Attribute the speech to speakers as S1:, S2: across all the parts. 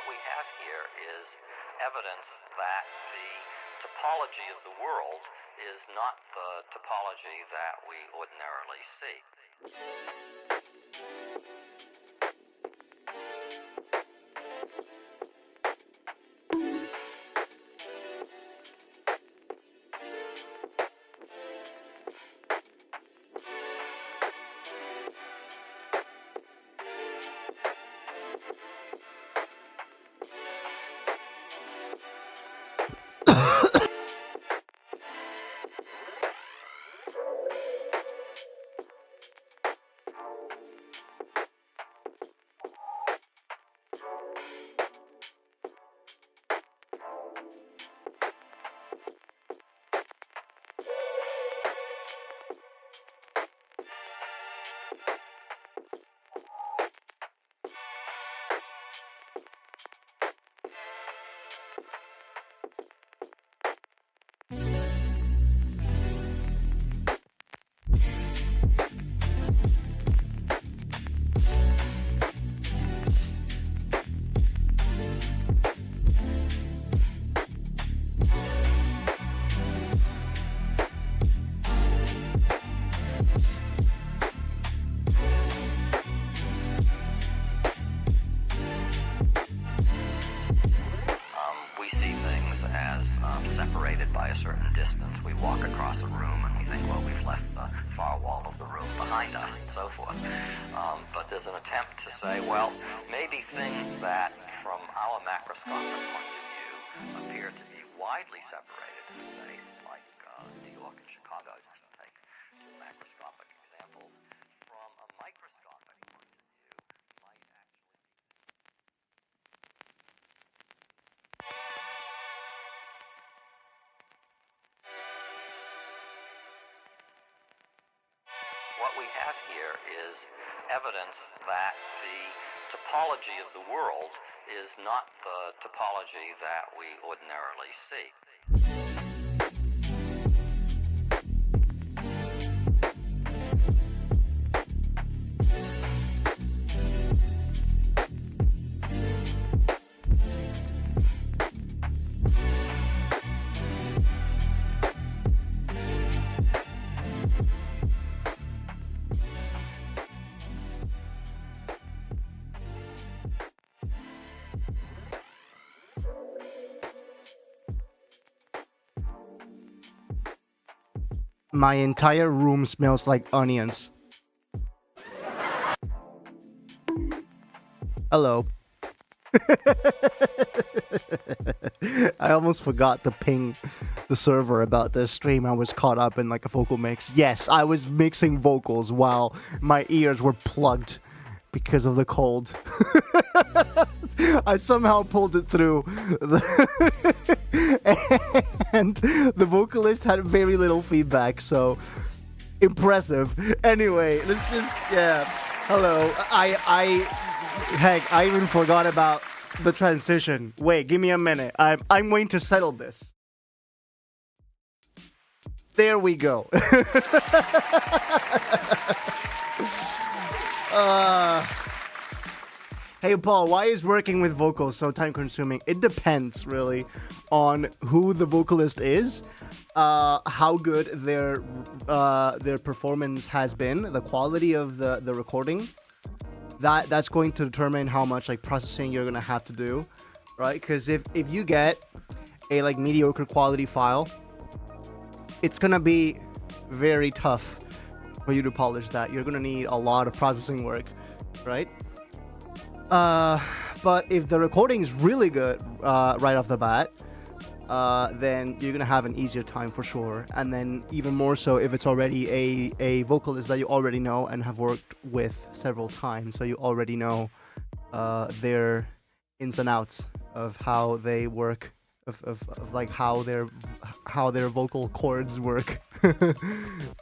S1: we have here is evidence that the topology of the world is not the topology that we ordinarily see. We see things as separated by a certain distance. We walk across a room and we think, well, we've left the far wall of the room behind us and so forth. But there's an attempt to say, well, maybe things that from our macroscopic point of view appear to be widely separated in space, like New York and Chicago, just to take two macroscopic examples, from a microscopic point of view might actually be... What we have here is evidence that the topology of the world is not the topology that we ordinarily see.
S2: My entire room smells like onions. Hello. I almost forgot to ping the server about this stream. I was caught up in like a vocal mix. Yes, I was mixing vocals while my ears were plugged because of the cold. I somehow pulled it through. And the vocalist had very little feedback, so impressive. Anyway, let's just, yeah. Hello. Heck, I even forgot about the transition. Wait, give me a minute. I'm going to settle this. There we go. Hey Paul, why is working with vocals so time consuming? It depends really on who the vocalist is, how good their performance has been, the quality of the recording. That's going to determine how much like processing you're gonna have to do, right? Because if you get a like mediocre quality file, it's gonna be very tough for you to polish that. You're gonna need a lot of processing work, right? But if the recording is really good right off the bat, then you're gonna have an easier time for sure. And then even more so if it's already a vocalist that you already know and have worked with several times, so you already know their ins and outs of how they work, of like how their vocal cords work,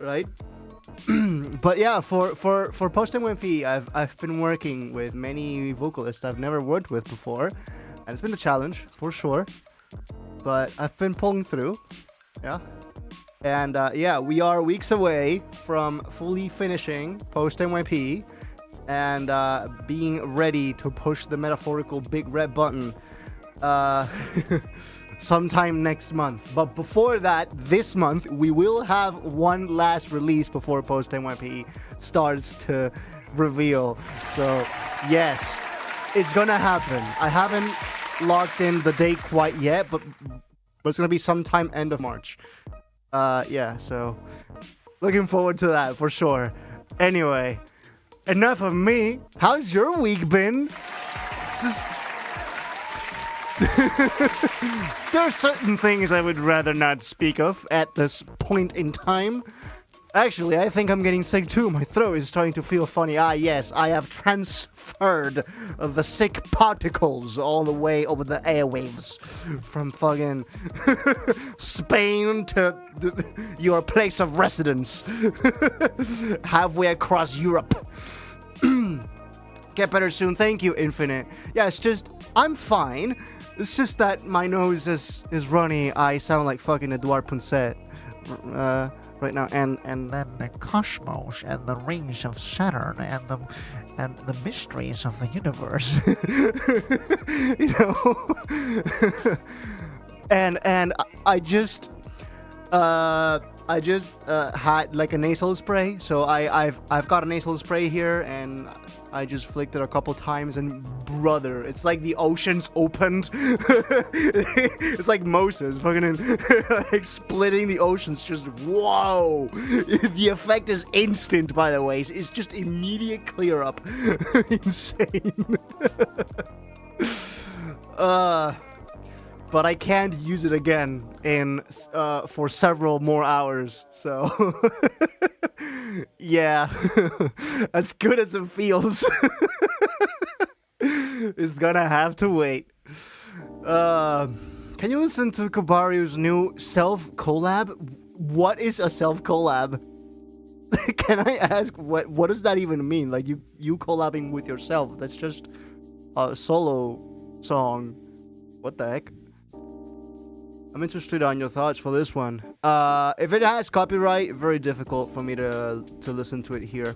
S2: right? But yeah, for post-MMP, I've been working with many vocalists I've never worked with before, and it's been a challenge for sure. But I've been pulling through, yeah. And yeah, we are weeks away from fully finishing post-MYP. and being ready to push the metaphorical big red button sometime next month. But before that, this month, we will have one last release before Post NYP starts to reveal. So, yes, it's gonna happen. I haven't locked in the date quite yet, but it's gonna be sometime end of March. Yeah, so looking forward to that for sure. Anyway, enough of me. How's your week been? It's just... There are certain things I would rather not speak of at this point in time. Actually, I think I'm getting sick too. My throat is starting to feel funny. Ah, yes, I have transferred the sick particles all the way over the airwaves from fucking Spain to your place of residence halfway across Europe. Get better soon. Thank you, Infinite. Yeah, it's just, I'm fine. It's just that my nose is runny. I sound like fucking Edouard Poncet right now, and then the cosmos and the rings of Saturn and the mysteries of the universe, you know. and I just had like a nasal spray, so I've got a nasal spray here, and I just flicked it a couple times, and brother, it's like the oceans opened. It's like Moses fucking like splitting the oceans. Just whoa! The effect is instant, by the way. It's just immediate clear up. Insane. But I can't use it again for several more hours. So yeah, as good as it feels, it's gonna have to wait. Can you listen to Kabaru's new self collab? What is a self collab? Can I ask what does that even mean? Like you collabing with yourself? That's just a solo song. What the heck? I'm interested on your thoughts for this one. If it has copyright, very difficult for me to listen to it here.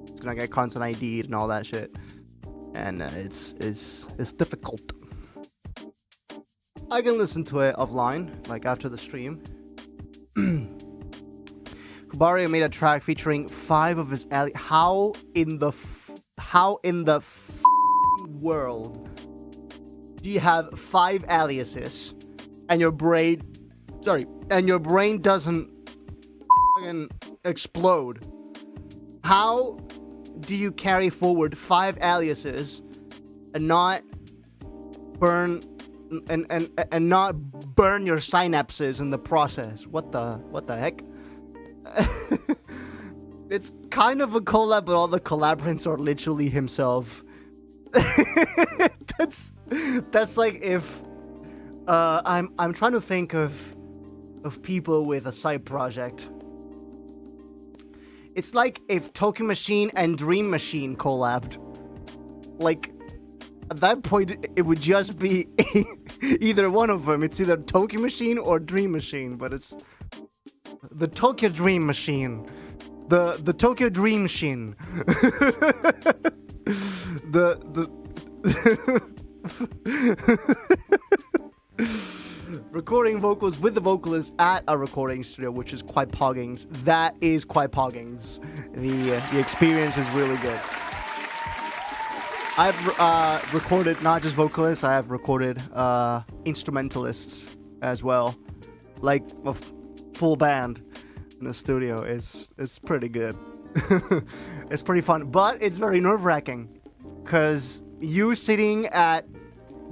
S2: It's gonna get content ID'd and all that shit, and it's difficult. I can listen to it offline, like after the stream. Kubario made a track featuring 5 of his How in the world do you have 5 aliases? And your brain doesn't fucking explode. How do you carry forward 5 aliases and not burn and not burn your synapses in the process? What the heck? It's kind of a collab, but all the collaborants are literally himself. That's like if I'm trying to think of people with a side project. It's like if Tokyo Machine and Dream Machine collabed. Like, at that point, it would just be either one of them. It's either Tokyo Machine or Dream Machine, but it's the Tokyo Dream Machine. The Tokyo Dream Machine. Recording vocals with the vocalist at a recording studio, which is quite poggings. That is quite poggings. The experience is really good. I've recorded not just vocalists, I have recorded instrumentalists as well, like a full band in the studio. It's pretty good. It's pretty fun, but it's very nerve-wracking because you sitting at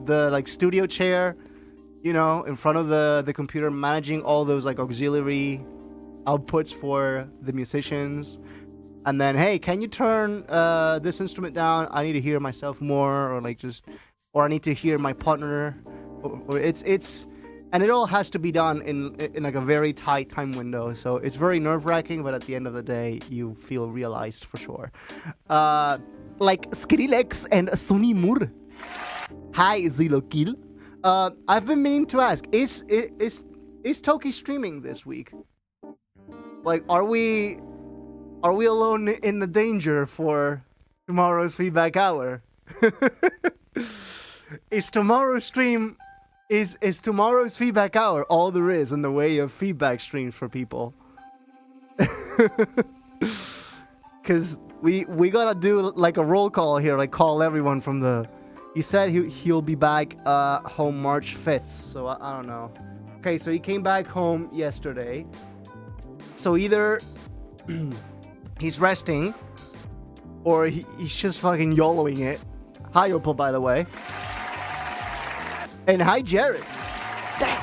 S2: the like studio chair, you know, in front of the computer, managing all those like auxiliary outputs for the musicians, and then, hey, can you turn this instrument down? I need to hear myself more, or I need to hear my partner. Or it's and it all has to be done in like a very tight time window. So it's very nerve-wracking, but at the end of the day, you feel realized for sure. Like Skrillex and Sunimur. Hi, Zilokil. I've been meaning to ask, is Toki streaming this week? Like, are we alone in the danger for tomorrow's feedback hour. Is tomorrow's stream is tomorrow's feedback hour all there is in the way of feedback streams for people? Because we gotta do like a roll call here, like call everyone from the. He said he'll be back home March 5th, so I don't know. Okay, so he came back home yesterday. So either he's resting, or he's just fucking YOLOing it. Hi, Opal, by the way. And hi, Jared. Damn.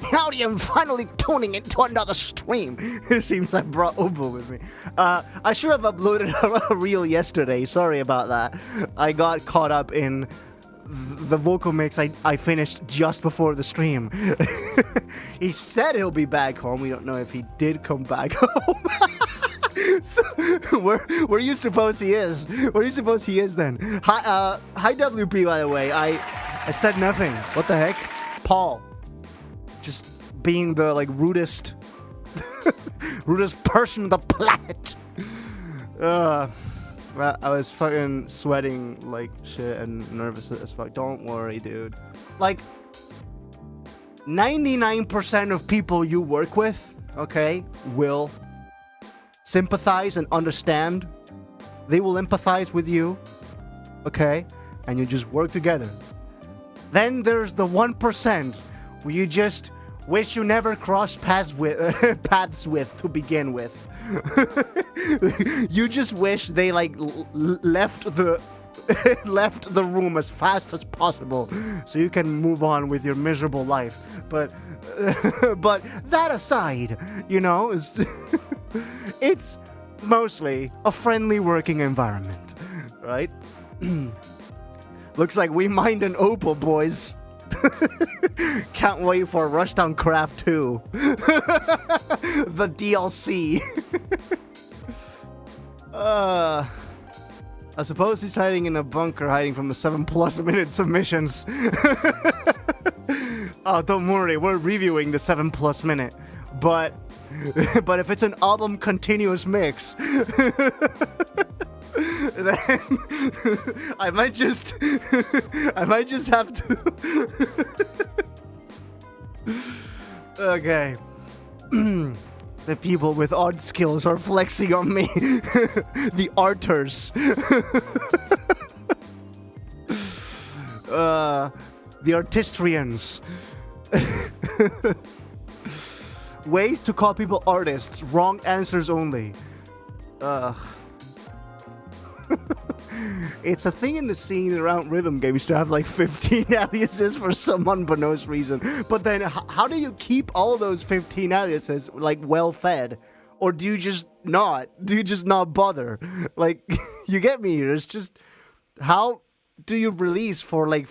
S2: Howdy, I'm finally tuning into another stream. It seems I brought Opal with me. I should have uploaded a reel yesterday. Sorry about that. I got caught up in the vocal mix I finished just before the stream. He said he'll be back home. We don't know if he did come back home. So, where do you suppose he is? Where do you suppose he is then? Hi WP, by the way. I said nothing. What the heck? Paul. Just being the like rudest person on the planet. I was fucking sweating like shit and nervous as fuck. Don't worry, dude. Like 99% of people you work with, okay, will sympathize and understand. They will empathize with you, okay, and you just work together. Then there's the 1% where you just wish you never crossed paths with to begin with. You just wish they like left the room as fast as possible so you can move on with your miserable life. But that aside, you know, it's mostly a friendly working environment, right? Looks like we mined an Opal, boys. Can't wait for Rushdown Craft 2. The DLC. I suppose he's hiding in a bunker, hiding from the 7+ minute submissions. Oh, don't worry, we're reviewing the 7+ minute. But if it's an album continuous mix, then I might just have to. Okay. The people with art skills are flexing on me. The arters. The artistrians. Ways to call people artists. Wrong answers only. It's a thing in the scene around rhythm games to have like 15 aliases for some unbeknownst reason. But then how do you keep all those 15 aliases like well fed? Or do you just not? Do you just not bother? Like, you get me? It's just, how do you release for like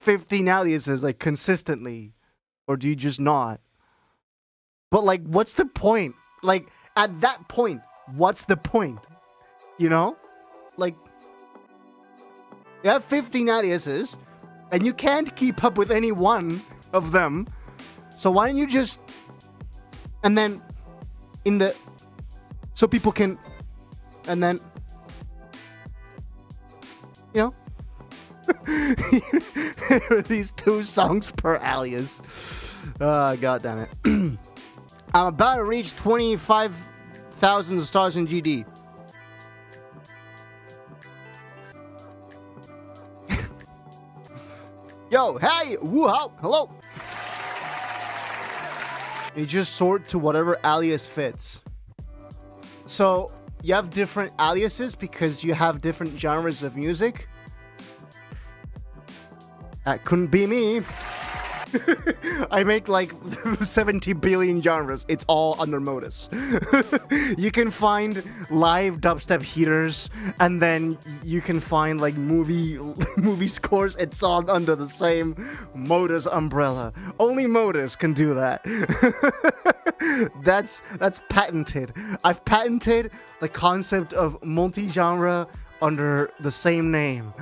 S2: 15 aliases like consistently? Or do you just not? But like, what's the point? Like, at that point, what's the point? You know? Like, you have 15 aliases, and you can't keep up with any one of them. So why don't you just, and then, so people can, and then, you know, release 2 songs per alias. God damn it. I'm about to reach 25,000 stars in GD. Yo, hey, woo-how, hello. You just sort to whatever alias fits. So, you have different aliases because you have different genres of music. That couldn't be me. I make like 70 billion genres. It's all under modus. You can find live dubstep heaters, and then you can find like movie scores. It's all under the same modus umbrella. Only modus can do that. That's patented. I've patented the concept of multi-genre under the same name.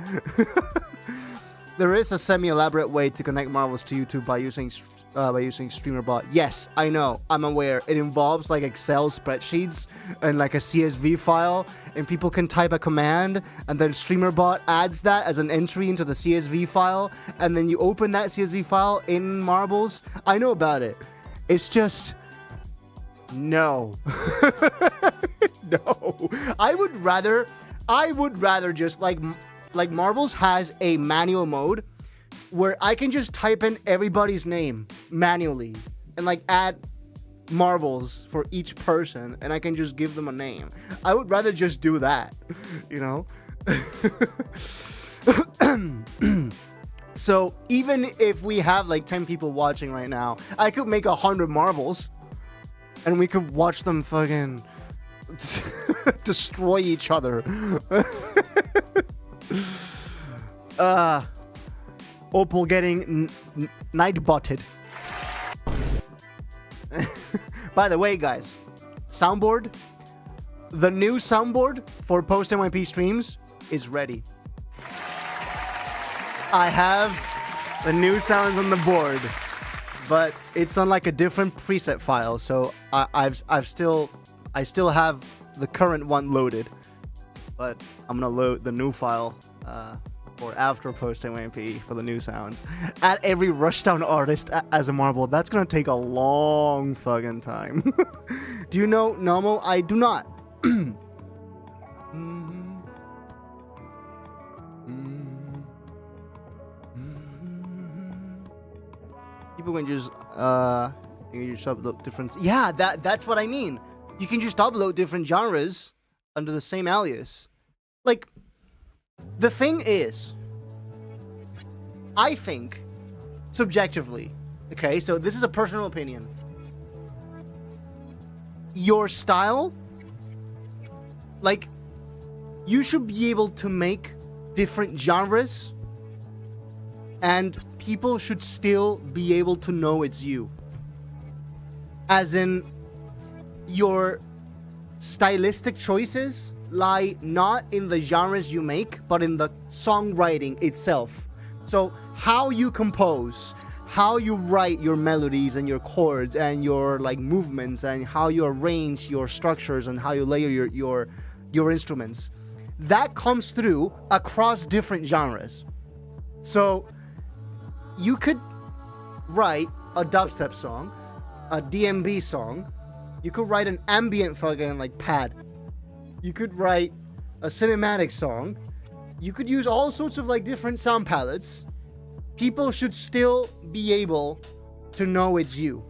S2: There is a semi-elaborate way to connect marbles to YouTube by using StreamerBot. Yes, I know. I'm aware. It involves like Excel spreadsheets and like a CSV file, and people can type a command, and then StreamerBot adds that as an entry into the CSV file, and then you open that CSV file in Marbles. I know about it. It's just no. No. I would rather just like Marbles has a manual mode where I can just type in everybody's name manually and like add marbles for each person, and I can just give them a name. I would rather just do that, you know? So even if we have like 10 people watching right now, I could make 100 marbles and we could watch them fucking destroy each other. Opal getting night-botted. By the way, guys, soundboard, the new soundboard for post-MYP streams is ready. I have the new sounds on the board, but it's on like a different preset file, so I still have the current one loaded, but I'm gonna load the new file for after post-MYP for the new sounds. Add every Rushdown artist as a marble. That's gonna take a long fucking time. Do you know Nomo? I do not. People can just you can just upload different. Yeah, that's what I mean. You can just upload different genres under the same alias. Like, the thing is, I think, subjectively, okay, so this is a personal opinion. Your style, like, you should be able to make different genres, and people should still be able to know it's you. As in, your stylistic choices lie not in the genres you make, but in the songwriting itself. So how you compose, how you write your melodies and your chords and your like movements, and how you arrange your structures and how you layer your instruments, that comes through across different genres. So you could write a dubstep song, a DMB song, you could write an ambient fucking like pad, you could write a cinematic song, you could use all sorts of like different sound palettes. People should still be able to know it's you.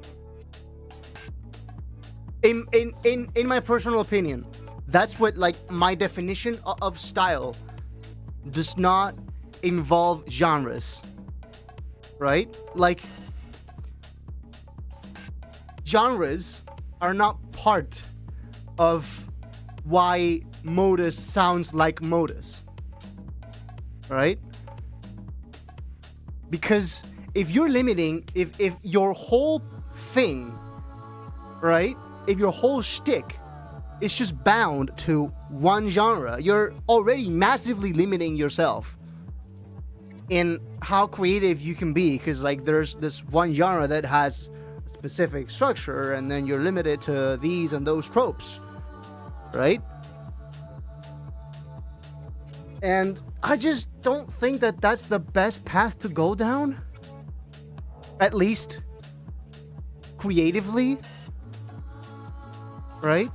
S2: In my personal opinion, that's what like my definition of style does not involve genres, right? Like, genres are not part of why Modus sounds like Modus, right? Because if you're limiting, if your whole thing, right, if your whole shtick is just bound to one genre, you're already massively limiting yourself in how creative you can be, because like there's this one genre that has a specific structure, and then you're limited to these and those tropes, right? And I just don't think that that's the best path to go down, at least creatively, right?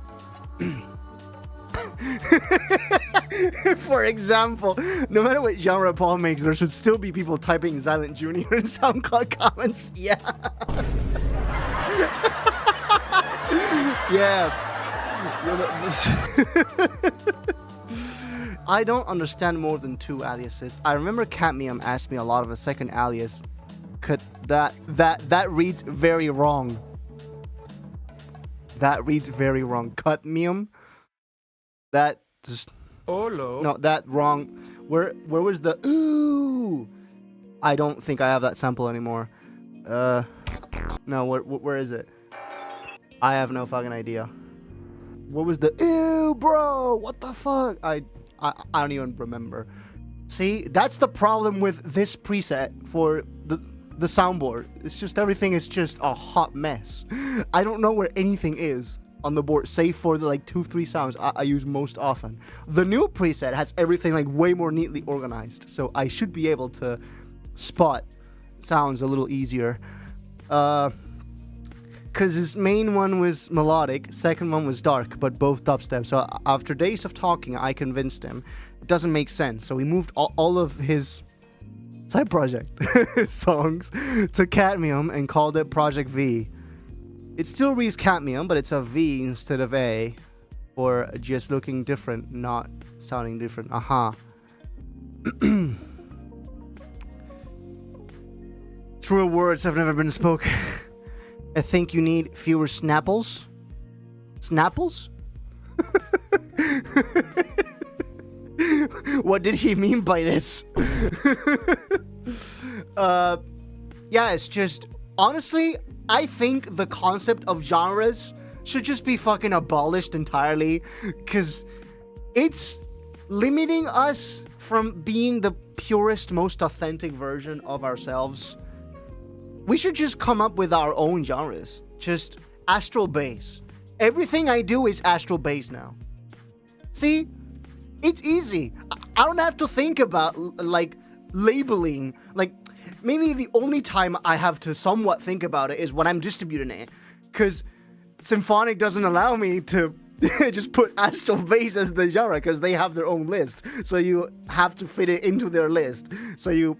S2: For example, no matter what genre Paul makes, there should still be people typing Silent Jr. in SoundCloud comments. Yeah. Yeah. I don't understand more than two aliases. I remember Cadmium asked me a lot of a second alias. That reads very wrong. That reads very wrong. Cadmium. That just no, that wrong. Where was the ooh? I don't think I have that sample anymore. No, where is it? I have no fucking idea. What was the ew, bro? What the fuck? I don't even remember. See, that's the problem with this preset for the soundboard. It's just everything is just a hot mess. I don't know where anything is on the board, save for the like 2-3 sounds I use most often. The new preset has everything like way more neatly organized, so I should be able to spot sounds a little easier. Because his main one was melodic, second one was dark, but both dubstep. So after days of talking, I convinced him it doesn't make sense. So we moved all of his side project songs to Cadmium and called it Project V. It still reads Cadmium, but it's a V instead of A, or just looking different, not sounding different. Aha. Truer words have never been spoken. I think you need fewer snapples. Snapples? What did he mean by this? Yeah, it's just, honestly, I think the concept of genres should just be fucking abolished entirely, because it's limiting us from being the purest, most authentic version of ourselves. We should just come up with our own genres. Just astral bass. Everything I do is astral bass now. See? It's easy. I don't have to think about, like, labeling. Like, maybe the only time I have to somewhat think about it is when I'm distributing it. Because Symphonic doesn't allow me to just put astral bass as the genre, because they have their own list. So you have to fit it into their list. So you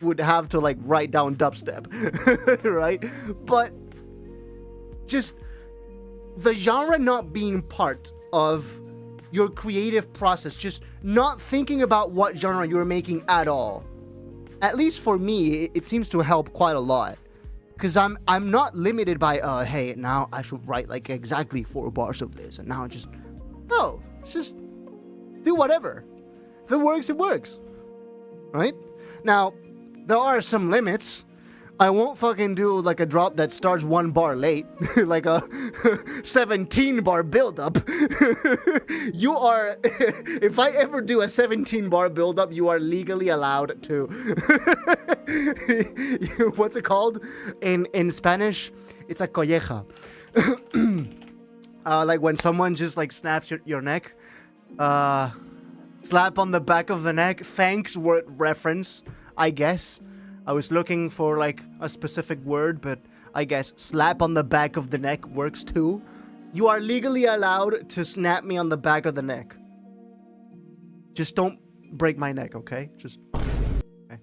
S2: would have to, like, write down dubstep. Right? But just the genre not being part of your creative process, just not thinking about what genre you're making at all. At least for me, it seems to help quite a lot. Because I'm not limited by, hey, now I should write like exactly 4 bars of this, and now just, no, just do whatever. If it works, it works. Right? Now, there are some limits. I won't fucking do like a drop that starts 1 bar late, like a 17 bar build-up. You are, if I ever do a 17 bar build-up, you are legally allowed to. What's it called? In Spanish, it's a colleja. Like when someone just like snaps your neck. Slap on the back of the neck. Thanks word reference, I guess. I was looking for like a specific word, but I guess slap on the back of the neck works too. You are legally allowed to snap me on the back of the neck. Just don't break my neck, okay? Just... Okay.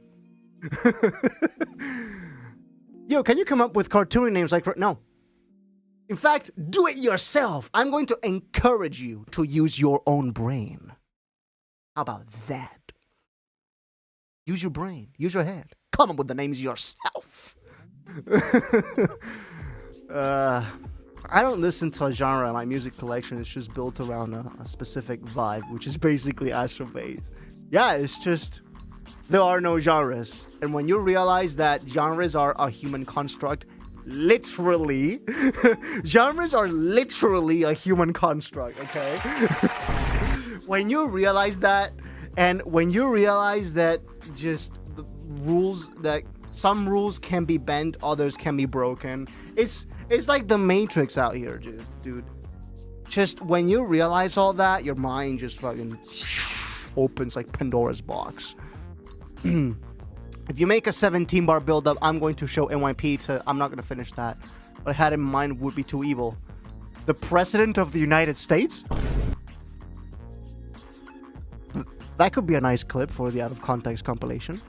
S2: Yo, can you come up with cartoon names like... No. In fact, do it yourself. I'm going to encourage you to use your own brain. How about that? Use your brain. Use your head. Come up with the names yourself. I don't listen to a genre. My music collection is just built around a specific vibe, which is basically astral bass. Yeah, it's just there are no genres. And when you realize that genres are a human construct, literally, genres are literally a human construct, okay? When you realize that, and when you realize that just the rules, that some rules can be bent, others can be broken, it's like the Matrix out here, dude. Just when you realize all that, your mind just fucking opens like Pandora's box. If you make a 17 bar build-up, I'm going to show NYP to... I'm not going to finish that. What I had in mind would be too evil. The President of the United States? That could be a nice clip for the Out of Context compilation.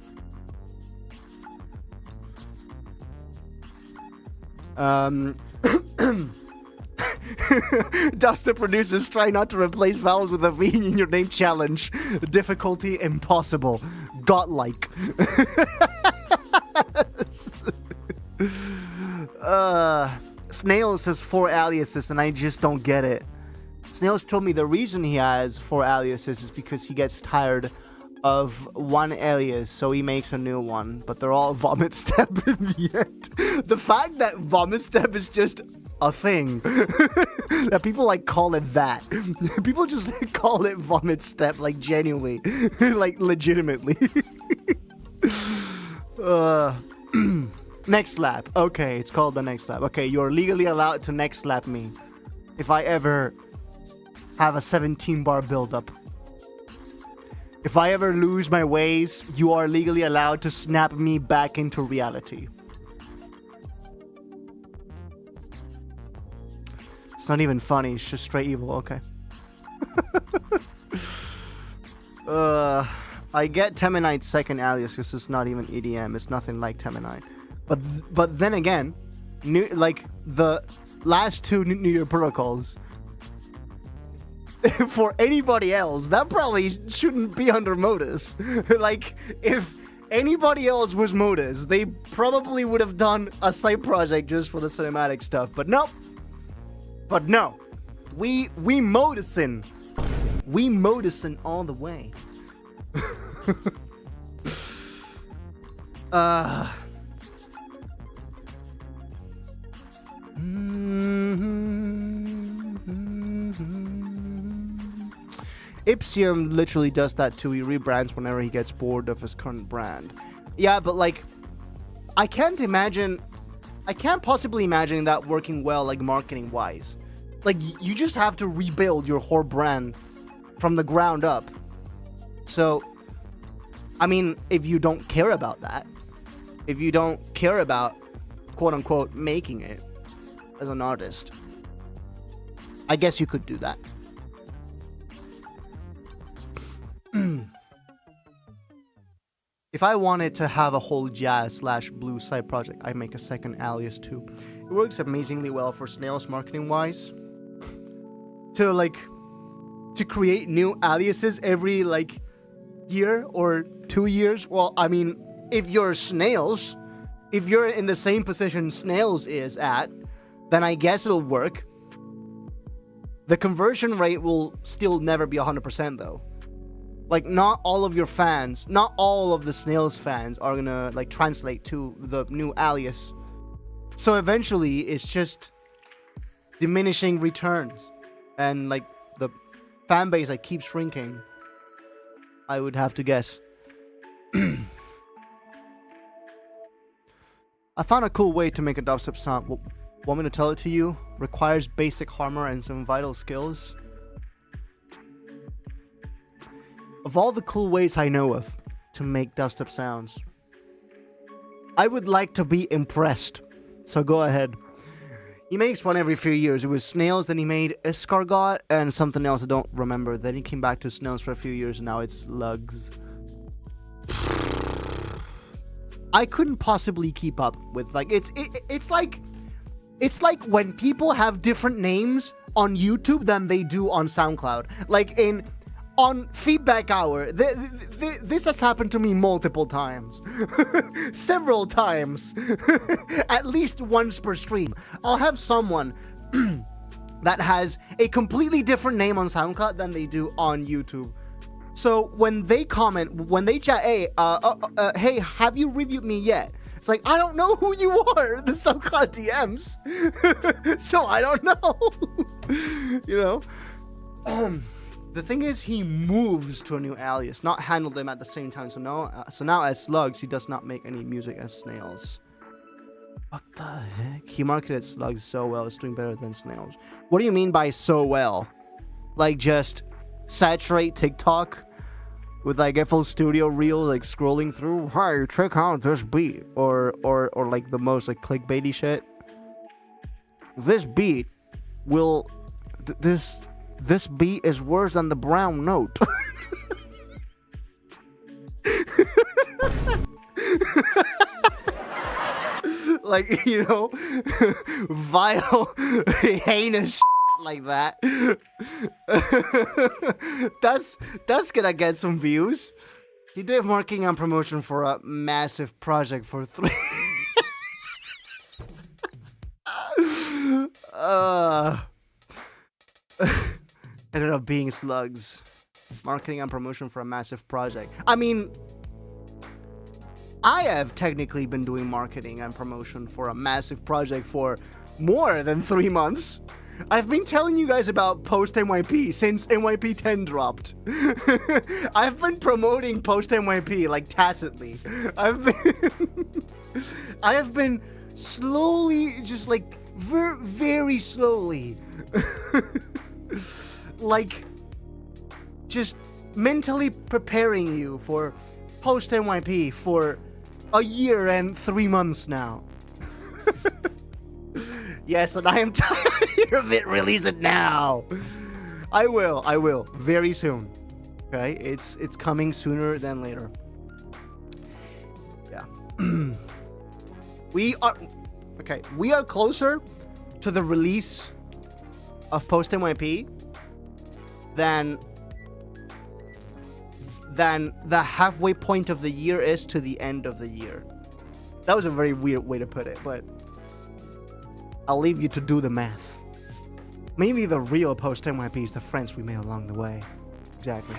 S2: Dubstep producers try not to replace vowels with a V in your name challenge. Difficulty impossible. Godlike. Snails has 4 aliases and I just don't get it. Snails told me the reason he has 4 aliases is because he gets tired of one alias, so he makes a new one, but they're all Vomit Step in the end. The fact that Vomit Step is just a thing that people like call it that. People just call it vomit step, like genuinely, like legitimately. Next slap. Okay, it's called the next slap. Okay, you're legally allowed to next slap me if I ever have a 17 bar buildup. If I ever lose my ways, you are legally allowed to snap me back into reality. It's not even funny, it's just straight evil, okay. I get Temenite's second alias because it's not even EDM, it's nothing like Temenite. But then again, like the last two New Year protocols, for anybody else, that probably shouldn't be under modus. Like, if anybody else was modus, they probably would have done a side project just for the cinematic stuff. But no. But no. We modusin. We modusin all the way. Ipsium literally does that too. He rebrands whenever he gets bored of his current brand. Yeah, but like, I can't possibly imagine that working well, like marketing wise. Like, you just have to rebuild your whole brand from the ground up. So, I mean, if you don't care about that, if you don't care about quote unquote making it as an artist, I guess you could do that. If I wanted to have a whole jazz/blues side project, I make a second alias too. It works amazingly well for snails marketing wise. To create new aliases every like year or 2 years. Well, I mean, if you're snails, if you're in the same position snails is at, then I guess it'll work. The conversion rate will still never be 100% though. Like, not all of your fans, not all of the snails fans are gonna like translate to the new alias. So eventually it's just diminishing returns, and like the fan base like keeps shrinking, I would have to guess. I found a cool way to make a dubstep sound. Want me to tell it to you? Requires basic harmony and some vital skills. Of all the cool ways I know of to make dubstep sounds, I would like to be impressed. So go ahead. He makes one every few years. It was snails, then he made escargot and something else I don't remember. Then he came back to snails for a few years and now it's lugs. I couldn't possibly keep up with, like, it's like when people have different names on YouTube than they do on SoundCloud. Like on Feedback Hour, this has happened to me multiple times. Several times. At least once per stream. I'll have someone that has a completely different name on SoundCloud than they do on YouTube. So when they comment, when they chat, hey, have you reviewed me yet? It's like, I don't know who you are, the SoundCloud DMs. So I don't know. You know? The thing is, he moves to a new alias, not handle them at the same time. So now as Slugs, he does not make any music as Snails. What the heck? He marketed Slugs so well, it's doing better than Snails. What do you mean by so well? Like, just saturate TikTok with like FL Studio reels, like scrolling through, hey, check out this beat, or like the most like clickbaity shit. This beat will this beat is worse than the brown note. Like, you know, vile, heinous like that. That's gonna get some views. He did marketing and promotion for a massive project for 3. Ended up being Slugs. Marketing and promotion for a massive project. I mean, I have technically been doing marketing and promotion for a massive project for more than 3 months. I've been telling you guys about post NYP since NYP 10 dropped. I've been promoting post NYP like tacitly. I have been slowly, just like very slowly, like just mentally preparing you for post NYP for a year and 3 months now. Yes, and I am tired of it. Release it now. I will very soon. Okay, it's coming sooner than later. Yeah. We are closer to the release of post NYP than the halfway point of the year is to the end of the year. That was a very weird way to put it, but I'll leave you to do the math. Maybe the real post NYP is the friends we made along the way. Exactly.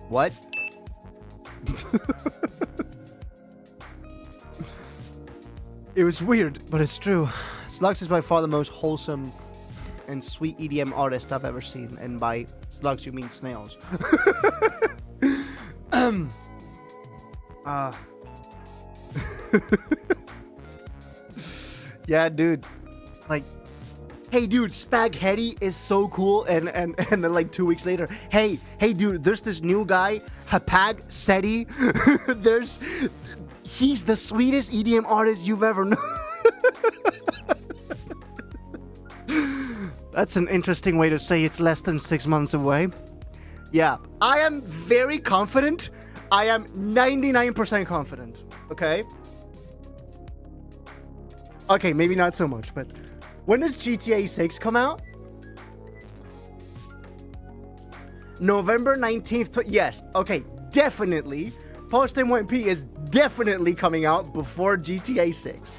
S2: What? It was weird, but it's true. Slugs is by far the most wholesome and sweet EDM artist I've ever seen, and by slugs you mean snails. Yeah, dude. Like, hey, dude, Spaghetti is so cool, and then like 2 weeks later, hey, dude, there's this new guy, Hapag Seti. He's the sweetest EDM artist you've ever known. That's an interesting way to say it's less than 6 months away. Yeah, I am very confident. I am 99% confident. Okay? Okay, maybe not so much, but when does GTA 6 come out? November 19th. Yes, okay, definitely. Post NYP is definitely coming out before GTA 6.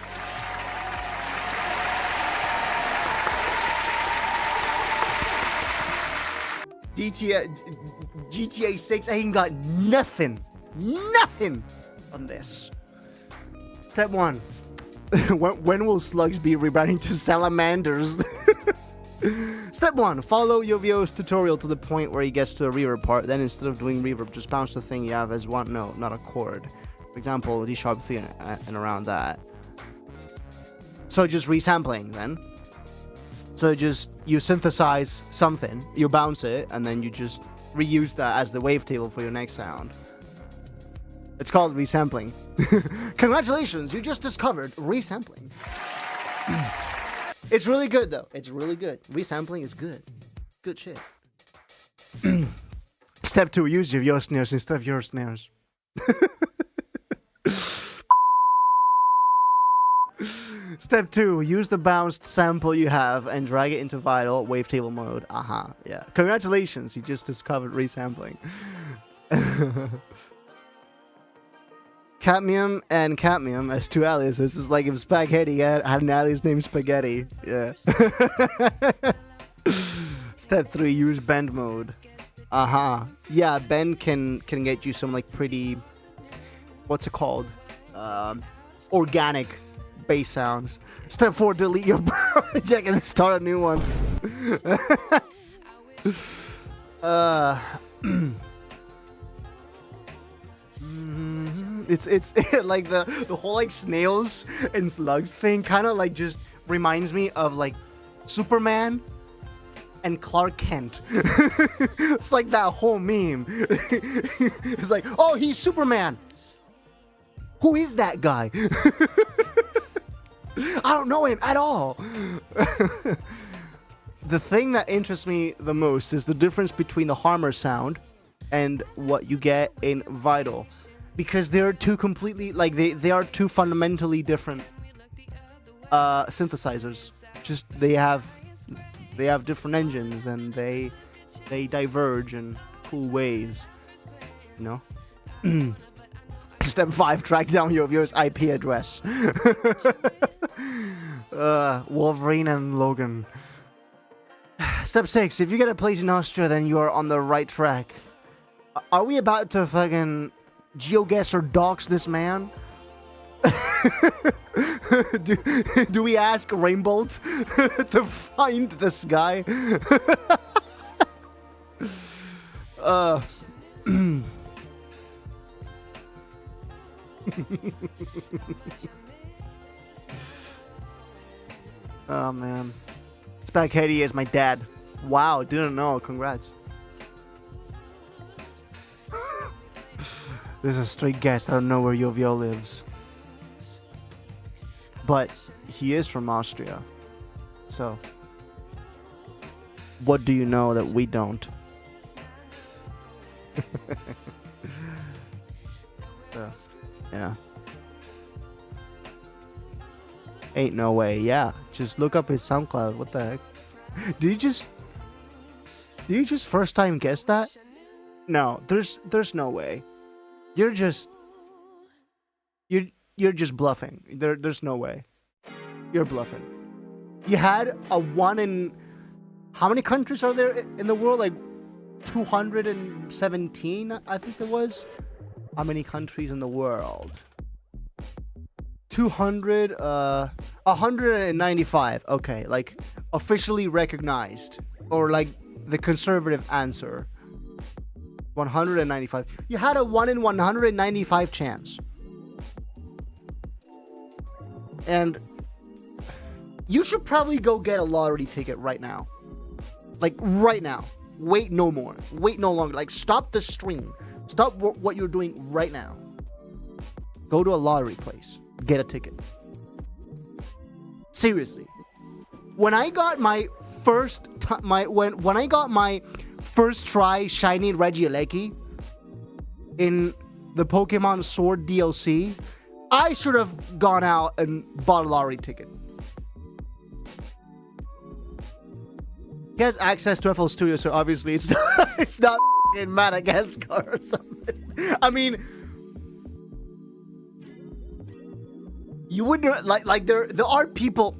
S2: GTA 6 ain't got nothing on this. Step 1. When will slugs be rebranding to salamanders? Step 1. Follow Yovio's tutorial to the point where he gets to the reverb part. Then instead of doing reverb, just bounce the thing you have as one note, not a chord. For example, D sharp 3 and around that. So just resampling then. So just you synthesize something, you bounce it, and then you just reuse that as the wavetable for your next sound. It's called resampling. Congratulations, you just discovered resampling. It's really good though. It's really good. Resampling is good. Good shit. Step 2, use your snares instead of your snares. Step 2, use the bounced sample you have and drag it into Vital wavetable mode. Yeah. Congratulations, you just discovered resampling. Cadmium and Cadmium as two aliases. It's like if Spaghetti had an alias named Spaghetti. Yeah. Step 3, use bend mode. Yeah, bend can get you some like pretty, what's it called? Organic bass sounds. Step 4, delete your project and start a new one. It's like the whole like snails and slugs thing kind of like just reminds me of like Superman and Clark Kent. It's like that whole meme. It's like, oh, he's Superman. Who is that guy? I don't know him at all. The thing that interests me the most is the difference between the Harmer sound and what you get in Vital, because they're two completely like they are two fundamentally different synthesizers. Just they have different engines and they diverge in cool ways, you know. Step 5, track down yours IP address. Wolverine and Logan. Step 6, if you get a place in Austria, then you are on the right track. Are we about to fucking geoguess or dox this man? do, do we ask Rainbolt to find this guy? uh. Oh man, Spaghetti is my dad. Wow, didn't know. Congrats. This is a straight guess. I don't know where Yovio lives, but he is from Austria. So, what do you know that we don't? Yeah. Ain't no way. Yeah, just look up his SoundCloud. What the heck? Did you just first time guess that? No, there's no way. You're just bluffing. There's no way. You're bluffing. You had a one in how many countries are there in the world? Like 217, I think it was. How many countries in the world? 195. Okay, like officially recognized, or like the conservative answer. 195. You had a 1 in 195 chance. And you should probably go get a lottery ticket right now. Like right now. Wait no more. Wait no longer. Like stop the stream. Stop what you're doing right now. Go to a lottery place. Get a ticket. Seriously. When I got my first when I got my first try shiny Regieleki in the Pokemon Sword DLC, I should have gone out and bought a lottery ticket. He has access to FL Studio, so obviously it's not in Madagascar or something. I mean, you wouldn't like there are people.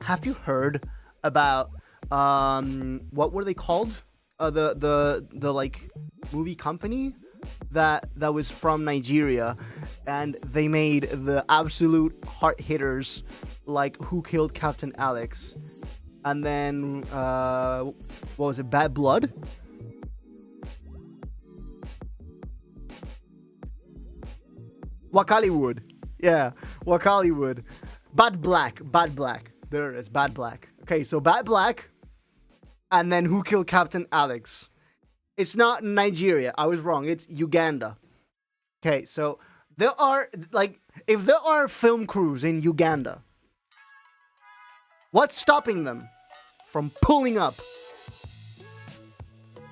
S2: Have you heard about what were they called? The like movie company that was from Nigeria, and they made the absolute heart hitters like Who Killed Captain Alex, and then what was it? Bad Blood. Wakaliwood. Yeah, Wakaliwood. Bad Black. There it is, Bad Black. Okay, so Bad Black, and then Who Killed Captain Alex. It's not Nigeria. I was wrong. It's Uganda. Okay, so there are, like, if there are film crews in Uganda, what's stopping them from pulling up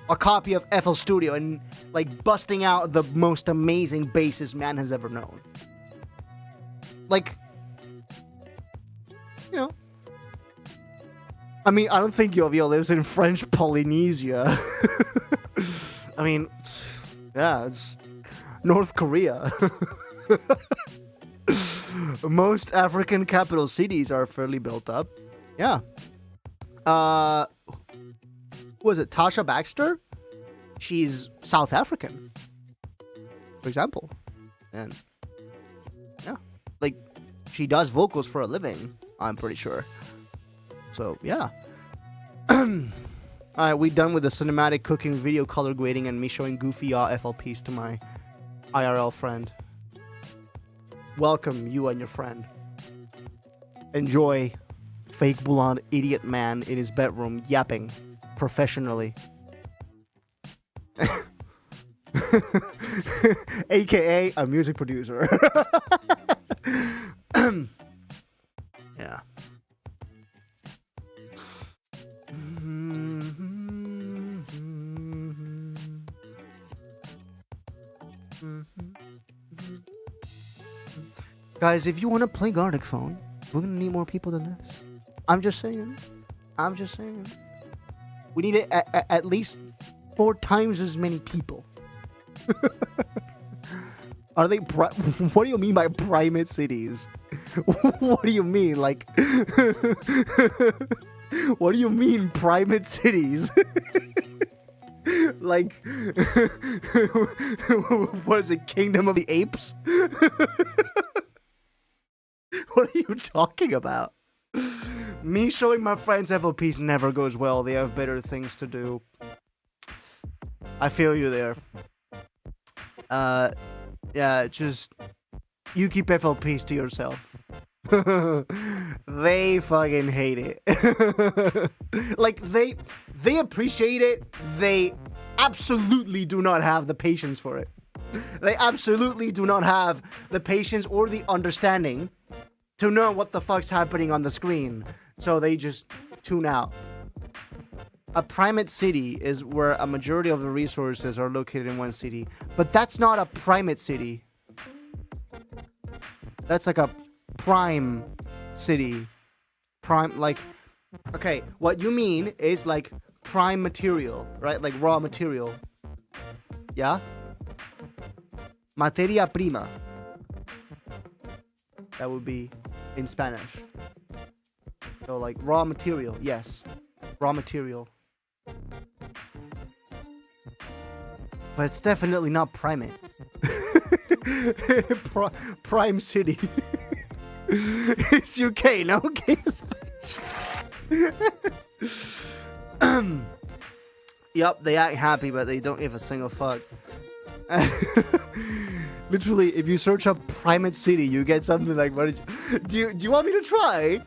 S2: a copy of FL Studio and, like, busting out the most amazing bases man has ever known? Like, you know, I mean, I don't think Yovio lives in French Polynesia. I mean, yeah, it's North Korea. Most African capital cities are fairly built up. Yeah. Who was it? Tasha Baxter? She's South African, for example. And yeah, like, she does vocals for a living, I'm pretty sure. So, yeah. Alright, we done with the cinematic cooking, video color grading, and me showing goofy FLPs to my IRL friend. Welcome, you and your friend. Enjoy fake blonde idiot man in his bedroom yapping professionally. AKA a music producer. Yeah. Guys, if you want to play Gartic Phone, we're gonna need more people than this. I'm just saying. We need it at least 4 times as many people. Are they? What do you mean by primate cities? What do you mean? Like, what do you mean primate cities? Like, what is it, Kingdom of the Apes? What are you talking about? Me showing my friends FLPs never goes well. They have better things to do. I feel you there. Yeah, just you keep FLPs to yourself. They fucking hate it. Like they appreciate it. They absolutely do not have the patience for it. They absolutely do not have the patience or the understanding to know what the fuck's happening on the screen. So they just tune out. A primate city is where a majority of the resources are located in one city. But that's not a primate city. That's like a prime city. Prime, like, okay, what you mean is like prime material, right? Like raw material. Yeah? Materia prima. That would be in Spanish. So like raw material, yes. Raw material. But it's definitely not primate. Prime city. It's UK, no? Yup, they act happy, but they don't give a single fuck. Literally, if you search up primate city, you get something like, "What do you want me to try?"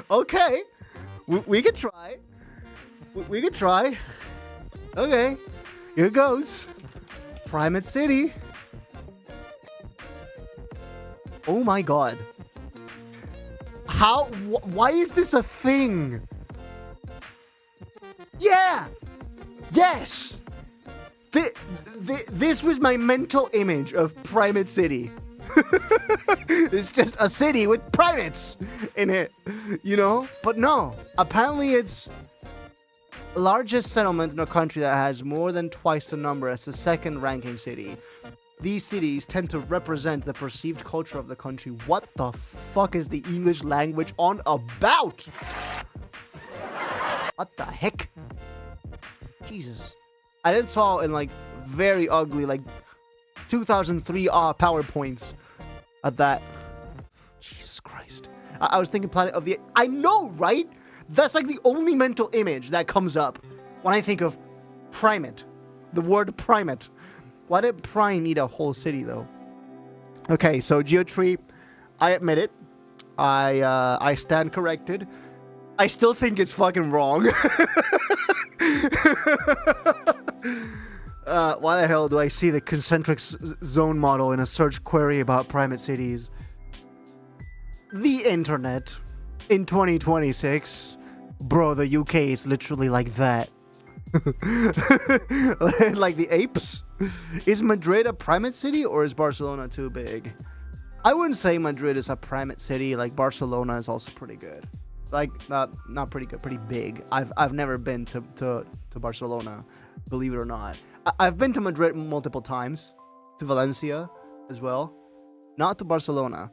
S2: Okay, we can try. We can try. Okay, here goes. Primate city. Oh my god. How? Why is this a thing? Yeah! Yes! This was my mental image of Primate City. It's just a city with primates in it, you know? But no, apparently it's the largest settlement in a country that has more than twice the number as the second ranking city. These cities tend to represent the perceived culture of the country. What the fuck is the English language on about? What the heck? Jesus. I did saw in like very ugly like 2003 PowerPoints at that. Jesus Christ. I was thinking Planet of the... I know, right? That's like the only mental image that comes up when I think of primate. The word primate. Why did Prime eat a whole city, though? Okay, so Geotree, I admit it. I stand corrected. I still think it's fucking wrong. Why the hell do I see the concentric zone model in a search query about primate cities? The internet in 2026. Bro, the UK is literally like that. Like the apes? Is Madrid a primate city or is Barcelona too big? I wouldn't say Madrid is a primate city. Like Barcelona is also pretty good. Like not pretty good, pretty big. I've never been to Barcelona, believe it or not. I've been to Madrid multiple times, to Valencia as well, not to Barcelona.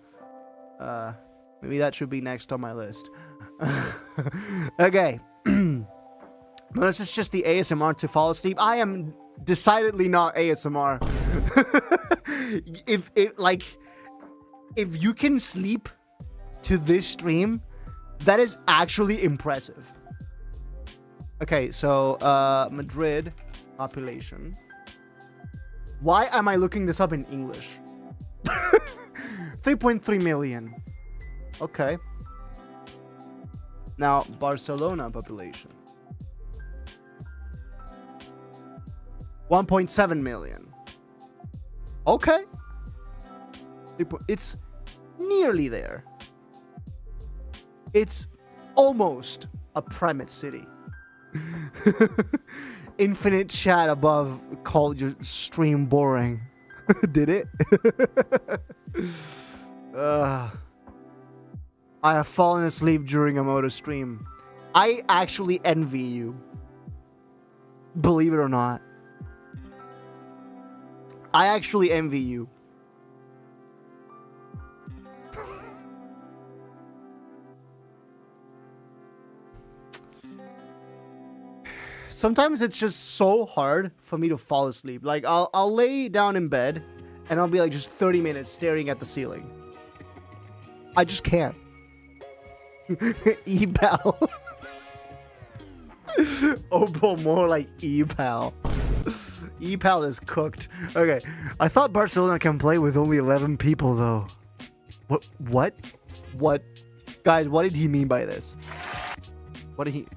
S2: Maybe that should be next on my list. Okay. No, this is just the ASMR to fall asleep. I am decidedly not ASMR. If you can sleep to this stream, that is actually impressive. Okay, so Madrid population. Why am I looking this up in English? 3.3 million. Okay. Now Barcelona population. 1.7 million. Okay. It's nearly there. It's almost a primate city. Infinite chat above called your stream boring. Did it? I have fallen asleep during a modus stream. I actually envy you. Believe it or not. I actually envy you. sometimes it's just so hard for me to fall asleep. Like I'll lay down in bed and I'll be like just 30 minutes staring at the ceiling. I just can't. E-pal. Oh, but more like E-pal. E-pal is cooked. Okay, I thought Barcelona can play with only 11 people though. What? Guys, what did he mean by this? What did he...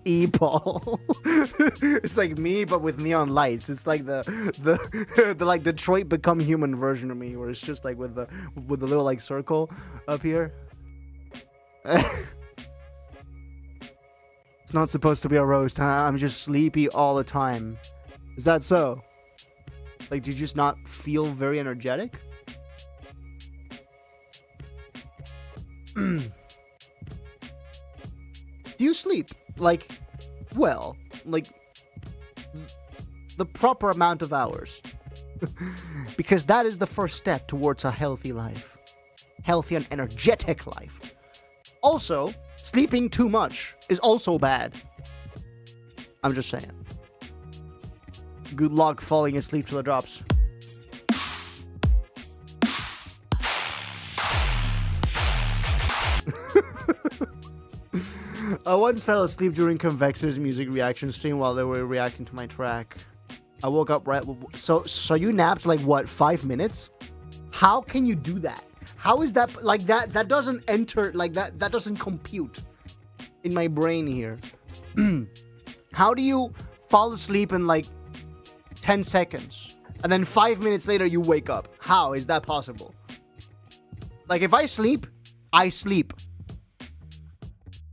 S2: E-Paul. It's like me, but with neon lights. It's like the like Detroit Become Human version of me, where it's just like with the little like circle up here. It's not supposed to be a roast, huh? I'm just sleepy all the time. Is that so? Like, do you just not feel very energetic? Do you sleep? Like, well, like, the proper amount of hours? Because that is the first step towards a healthy life. Healthy and energetic life. Also, sleeping too much is also bad. I'm just saying. Good luck falling asleep to the drops. I once fell asleep during Convex's music reaction stream while they were reacting to my track. I woke up right... So you napped like, what, 5 minutes? How can you do that? How is that... Like, that doesn't enter... Like, that doesn't compute in my brain here. How do you fall asleep in, like, 10 seconds? And then 5 minutes later, you wake up. How is that possible? Like, if I sleep, I sleep.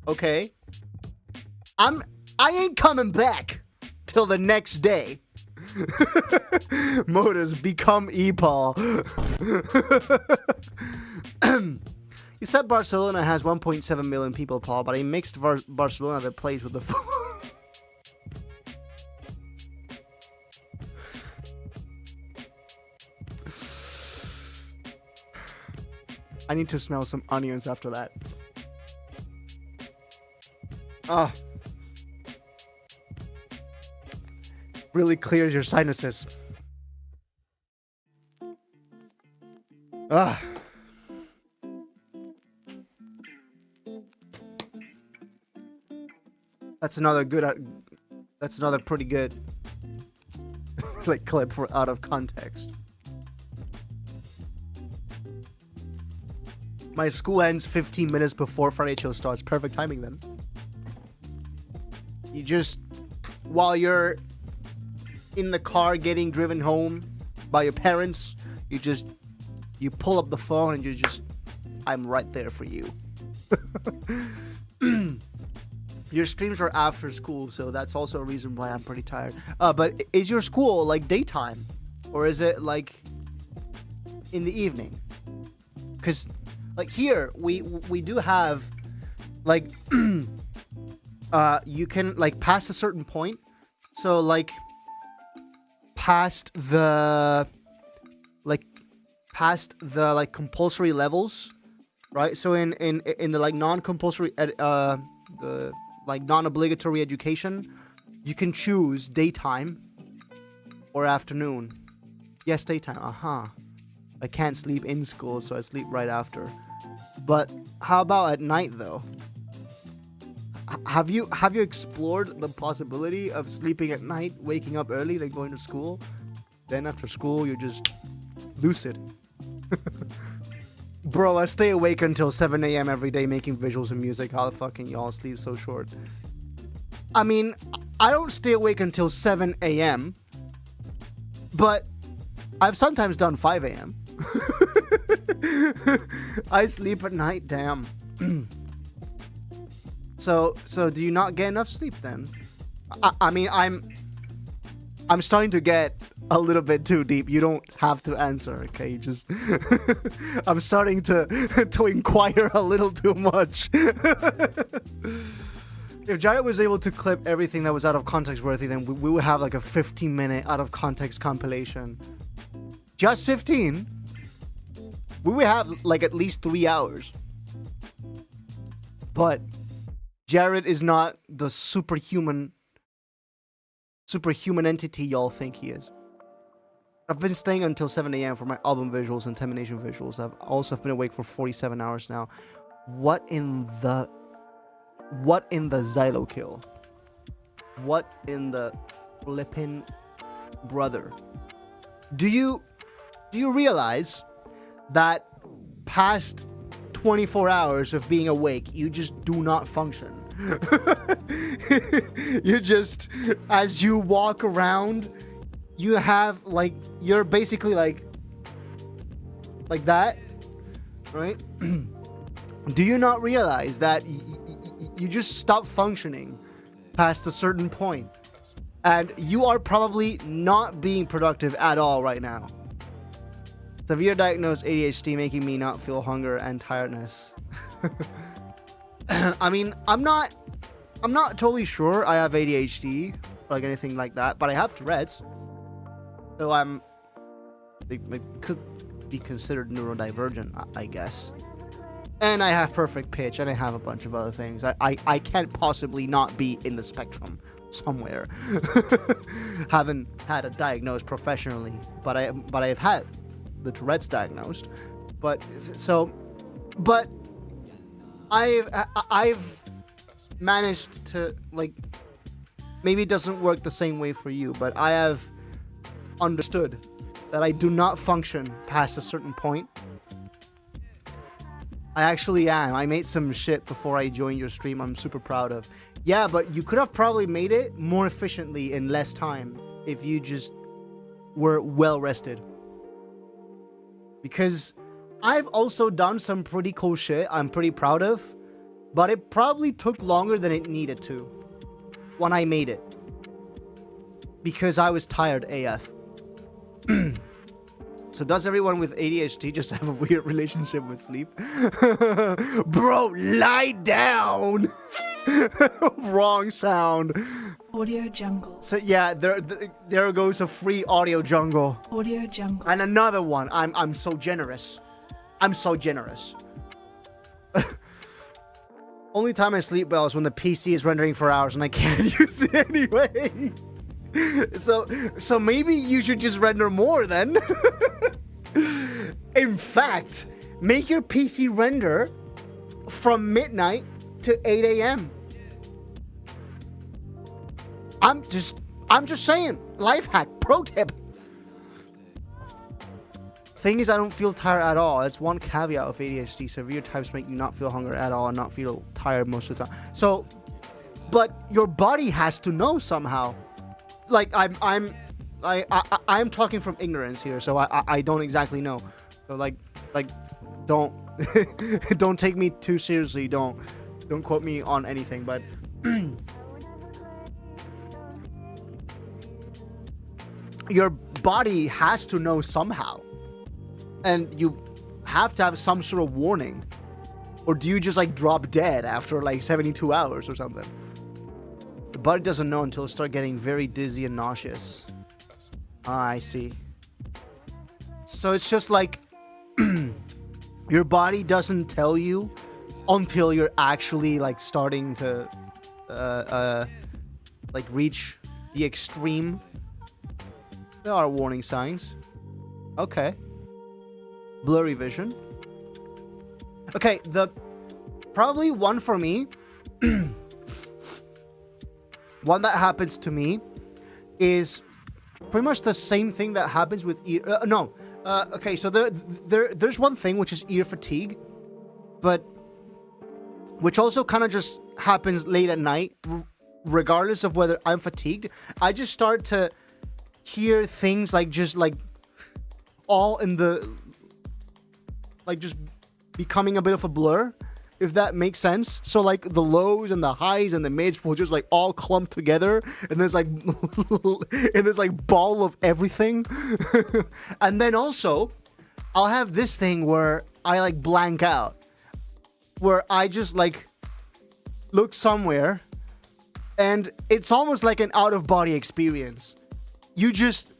S2: Okay? I ain't coming back till the next day. Modus, become E-Paul. You said Barcelona has 1.7 million people, Paul, but a mixed Barcelona that plays with the... I need to smell some onions after that. Ah. Really clears your sinuses. Ah. That's another pretty good like clip for out of context. My school ends 15 minutes before Friday Chill starts. Perfect timing then. You just, while you're in the car getting driven home by your parents, you pull up the phone and you just, I'm right there for you. Your streams are after school, so that's also a reason why I'm pretty tired. But is your school like daytime, or is it like in the evening? Because like here we do have like you can like past a certain point, so like past the compulsory levels, right? So in the like non-compulsory the like non-obligatory education, you can choose daytime or afternoon. Yes, daytime. I can't sleep in school, so I sleep right after. But how about at night though? Have you explored the possibility of sleeping at night, waking up early, then going to school? Then after school, you're just lucid. Bro, I stay awake until 7 a.m. every day making visuals and music. How the fuck can y'all sleep so short? I mean, I don't stay awake until 7 a.m. But I've sometimes done 5 a.m. I sleep at night, damn. So do you not get enough sleep then? I mean, I'm starting to get a little bit too deep. You don't have to answer, okay? Just I'm starting to inquire a little too much. If Jared was able to clip everything that was out of context worthy, then we would have like a 15-minute out of context compilation. Just 15? We would have like at least 3 hours. But Jared is not the superhuman superhuman entity y'all think he is. I've been staying until 7 a.m. for my album visuals and termination visuals. I've also been awake for 47 hours now. What in the Xylo kill? What in the flippin' brother? Do you realize that past 24 hours of being awake, you just do not function? You just, as you walk around, you have like, you're basically like that, right? Do you not realize that you just stop functioning past a certain point, and you are probably not being productive at all right now? Severe diagnosed ADHD making me not feel hunger and tiredness. I mean, I'm not totally sure I have ADHD, like anything like that, but I have Tourette's. So it could be considered neurodivergent, I guess. And I have perfect pitch, and I have a bunch of other things. I can't possibly not be in the spectrum somewhere. Haven't had it diagnosed professionally, but I've had the Tourette's diagnosed. But I've managed to, like, maybe it doesn't work the same way for you, but I have understood that I do not function past a certain point. I actually am. I made some shit before I joined your stream I'm super proud of. Yeah, but you could have probably made it more efficiently in less time if you just were well rested. Because I've also done some pretty cool shit I'm pretty proud of, but it probably took longer than it needed to when I made it. Because I was tired AF. So does everyone with ADHD just have a weird relationship with sleep? Bro, lie down! Wrong sound.
S3: Audio jungle.
S2: So yeah, there goes a free audio jungle.
S3: Audio jungle.
S2: And another one. I'm so generous. I'm so generous. Only time I sleep well is when the PC is rendering for hours and I can't use it anyway. So maybe you should just render more then. In fact, make your PC render from midnight to 8 a.m. I'm just saying, life hack, pro tip. Thing is, I don't feel tired at all. That's one caveat of ADHD. Severe types make you not feel hunger at all and not feel tired most of the time. So, but your body has to know somehow. Like I'm talking from ignorance here, so I don't exactly know. So like don't don't take me too seriously. Don't quote me on anything, but your body has to know somehow, and you have to have some sort of warning. Or do you just like drop dead after like 72 hours or something? The body doesn't know until it starts getting very dizzy and nauseous. Ah, I see. So it's just like your body doesn't tell you until you're actually like starting to like reach the extreme. There are warning signs. Okay. Blurry vision. Okay, the probably one for me. One that happens to me is pretty much the same thing that happens with ear. Okay, so there's one thing which is ear fatigue, but which also kind of just happens late at night, regardless of whether I'm fatigued. I just start to hear things like just like all in the like just becoming a bit of a blur, if that makes sense. So like the lows and the highs and the mids will just like all clump together, and there's like ball of everything. And then also I'll have this thing where I like blank out, where I just like look somewhere and it's almost like an out of body experience. You just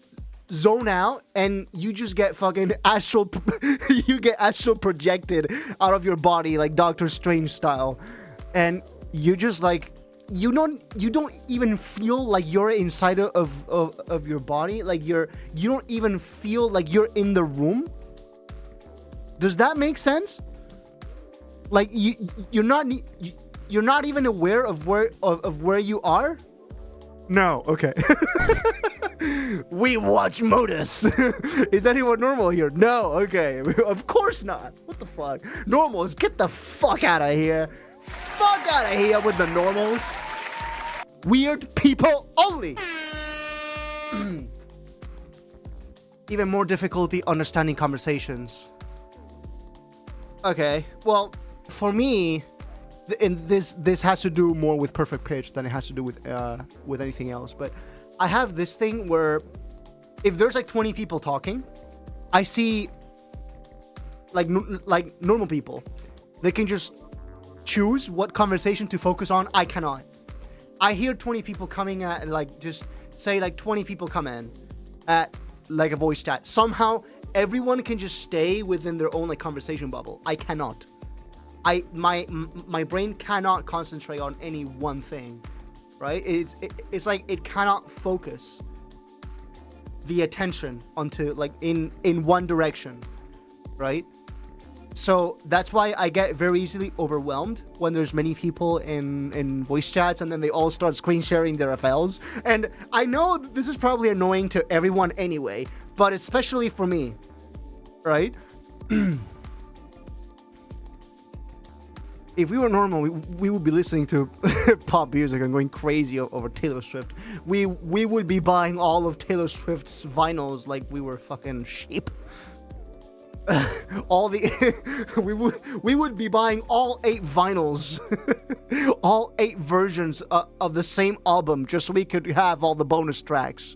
S2: zone out and you just get fucking astral projected out of your body like Doctor Strange style, and you just like you don't even feel like you're inside of your body. Like you don't even feel like you're in the room. Does that make sense? Like you're not even aware of where you are? No, okay. We watch Modus. Is anyone normal here? No, okay. Of course not. What the fuck? Normals, get the fuck out of here. Fuck out of here with the normals. Weird people only. Even more difficulty understanding conversations. Okay, well, for me, this has to do more with perfect pitch than it has to do with anything else. But I have this thing where if there's like 20 people talking, I see like normal people, they can just choose what conversation to focus on. I cannot. I hear 20 people coming at, like, just say like 20 people come in at like a voice chat. Somehow everyone can just stay within their own like conversation bubble. I cannot. My brain cannot concentrate on any one thing, right? It's like it cannot focus the attention onto like in one direction, right? So that's why I get very easily overwhelmed when there's many people in voice chats and then they all start screen sharing their FLs. And I know this is probably annoying to everyone anyway, but especially for me, right? If we were normal, we would be listening to pop music and going crazy over Taylor Swift. We would be buying all of Taylor Swift's vinyls like we were fucking sheep. We would be buying all 8 vinyls, all 8 versions of the same album, just so we could have all the bonus tracks.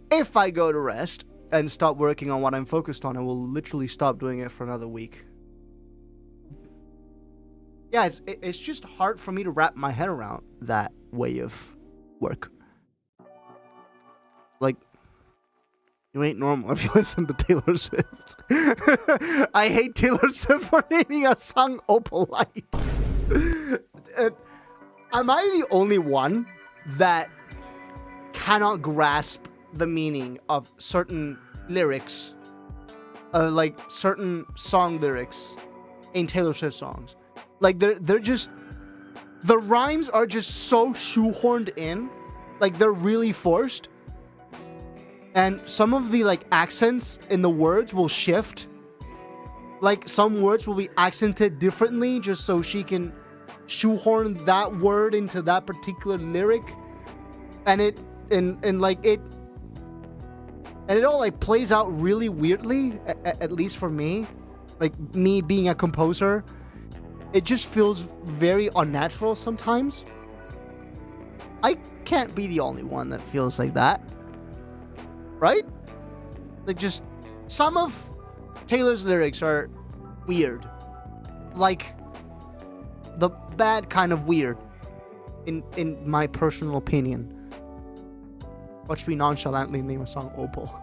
S2: If I go to rest and stop working on what I'm focused on, I will literally stop doing it for another week. Yeah, it's just hard for me to wrap my head around that way of work. Like, you ain't normal if you listen to Taylor Swift. I hate Taylor Swift for naming a song Opalite. Am I the only one that cannot grasp the meaning of certain lyrics, like certain song lyrics in Taylor Swift songs? Like they're just, the rhymes are just so shoehorned in, like they're really forced. And some of the like accents in the words will shift. Like some words will be accented differently just so she can shoehorn that word into that particular lyric. And it all like plays out really weirdly, at least for me. Like me being a composer, it just feels very unnatural sometimes. I can't be the only one that feels like that. Right? Like just some of Taylor's lyrics are weird. Like the bad kind of weird in my personal opinion. Watch me nonchalantly name a song Opal.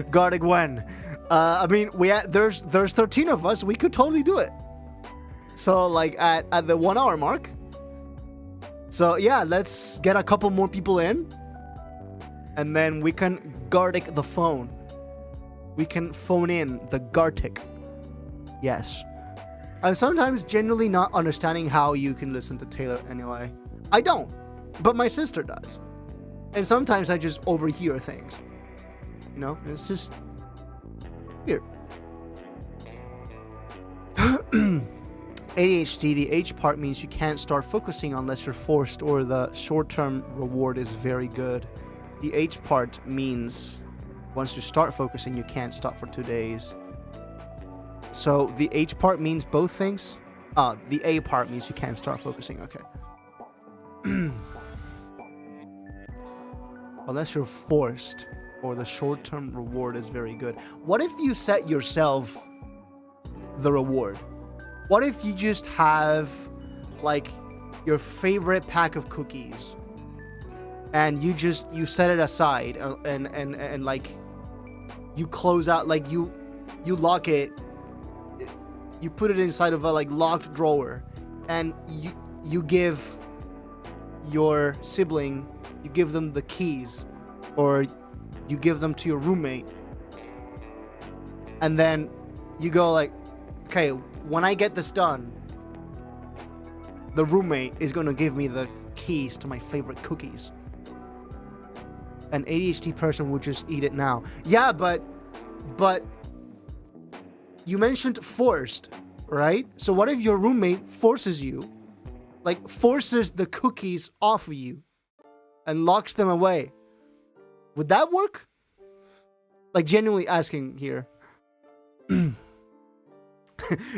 S2: Garlic when. I mean, there's 13 of us. We could totally do it. So like at the 1 hour mark. So yeah, let's get a couple more people in. And then we can Gartic the phone. We can phone in the Gartic. Yes. I'm sometimes genuinely not understanding how you can listen to Taylor anyway. I don't. But my sister does. And sometimes I just overhear things. You know? It's just weird. ADHD, the H part means you can't start focusing unless you're forced or the short-term reward is very good. The H part means once you start focusing, you can't stop for 2 days. So the H part means both things. The A part means you can't start focusing. Okay. Unless you're forced or the short-term reward is very good. What if you set yourself the reward? What if you just have like your favorite pack of cookies and you set it aside and like you close out, like you lock it you put it inside of a like locked drawer, and you give your sibling, you give them the keys, or you give them to your roommate, and then you go like, okay, when I get this done, the roommate is gonna give me the keys to my favorite cookies. An ADHD person would just eat it now. Yeah, but you mentioned forced, right? So what if your roommate forces you, like forces the cookies off of you and locks them away? Would that work? Like, genuinely asking here.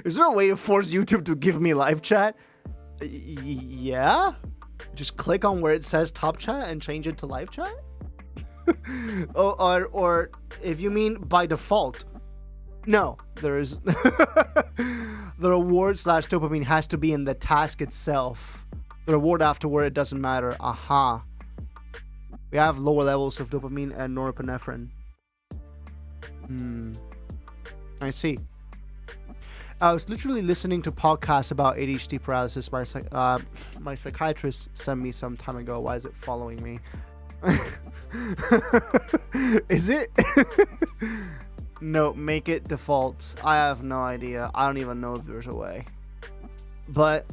S2: Is there a way to force YouTube to give me live chat? Yeah? Just click on where it says top chat and change it to live chat? or if you mean by default, no, there is the reward / dopamine has to be in the task itself. The reward afterward, it doesn't matter. Aha. We have lower levels of dopamine and norepinephrine. I see. I was literally listening to podcasts about ADHD paralysis. My psychiatrist sent me some time ago. Why is it following me? Is it? No, make it default. I have no idea. I don't even know if there's a way. But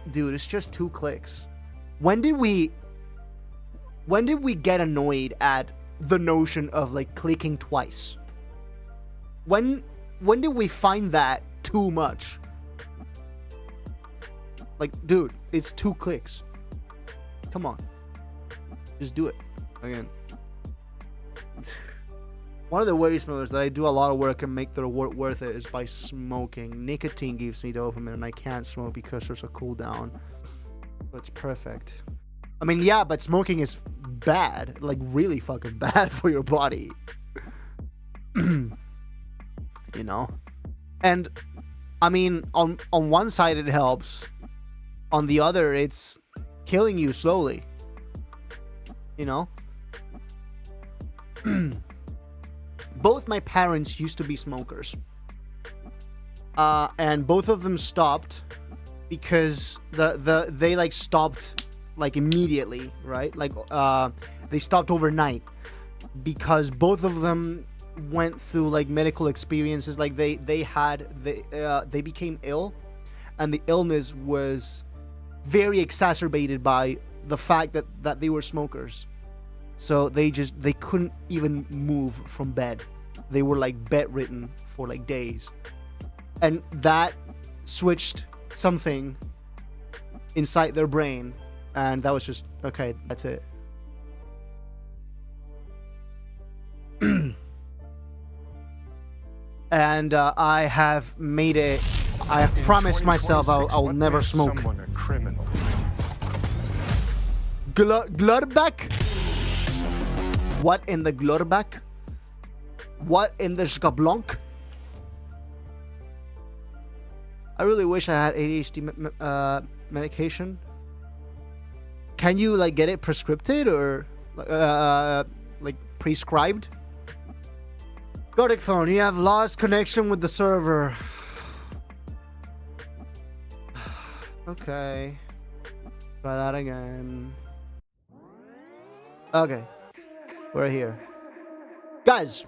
S2: dude, it's just 2 clicks. When did we get annoyed at the notion of like clicking twice? When did we find that too much? Like, dude, it's 2 clicks. Come on. Just do it. Again. One of the ways, Millers, that I do a lot of work and make the reward worth it is by smoking. Nicotine gives me dopamine, and I can't smoke because there's a cooldown. It's perfect. I mean, yeah, but smoking is bad. Like, really fucking bad for your body. You know? And, I mean, on one side it helps. On the other, it's killing you slowly. You know? Both my parents used to be smokers. And both of them stopped because they like stopped like immediately, right? Like they stopped overnight because both of them went through like medical experiences. Like they became ill, and the illness was very exacerbated by the fact that they were smokers. So they couldn't even move from bed. They were like bedridden for like days. And that switched something inside their brain. And that was just, okay, that's it. And I have made it, I have promised myself I'll never smoke.
S4: Someone a criminal.
S2: Glurbeck? What in the Glurbeck? What in the Skablank? I really wish I had ADHD medication. Can you like get it prescribed or like prescribed? Godic phone, you have lost connection with the server. Okay. Try that again. Okay. We're here. Guys!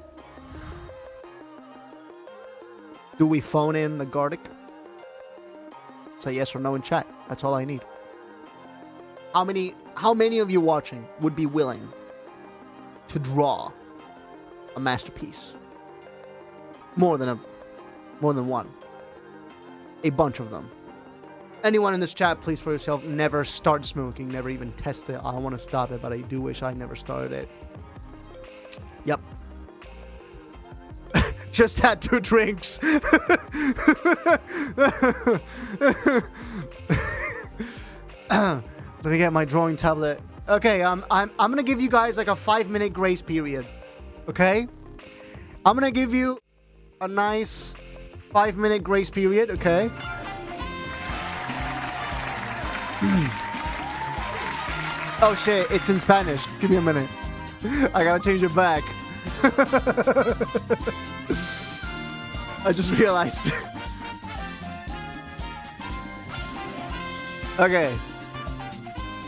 S2: Do we phone in the Gardic? Say yes or no in chat. That's all I need. How many of you watching would be willing to draw a masterpiece? More than one. A bunch of them. Anyone in this chat, please for yourself, never start smoking, never even test it. I don't want to stop it, but I do wish I never started it. Yep. Just had 2 drinks. Let me get my drawing tablet. Okay, I'm gonna give you guys like a 5-minute grace period. Okay? I'm gonna give you a nice 5-minute grace period, okay? Oh shit, it's in Spanish. Give me a minute. I gotta change it back. I just realized. Okay.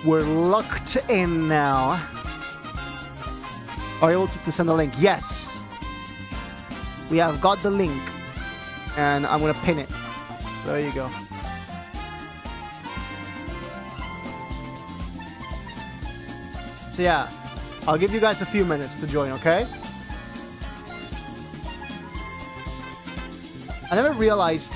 S2: We're locked in now. Are you able to send the link? Yes. We have got the link. And I'm going to pin it. There you go. So yeah, I'll give you guys a few minutes to join, okay? I never realized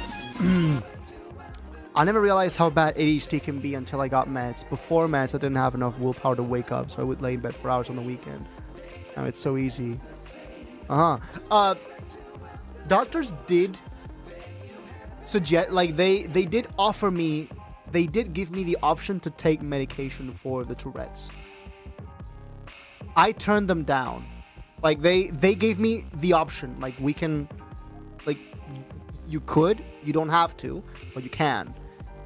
S2: how bad ADHD can be until I got meds. Before meds, I didn't have enough willpower to wake up, so I would lay in bed for hours on the weekend. Now it's so easy. Doctors did suggest, like, they did offer me, they did give me the option to take medication for the Tourette's. I turned them down. Like, they gave me the option. Like, we can, like, you don't have to, but you can.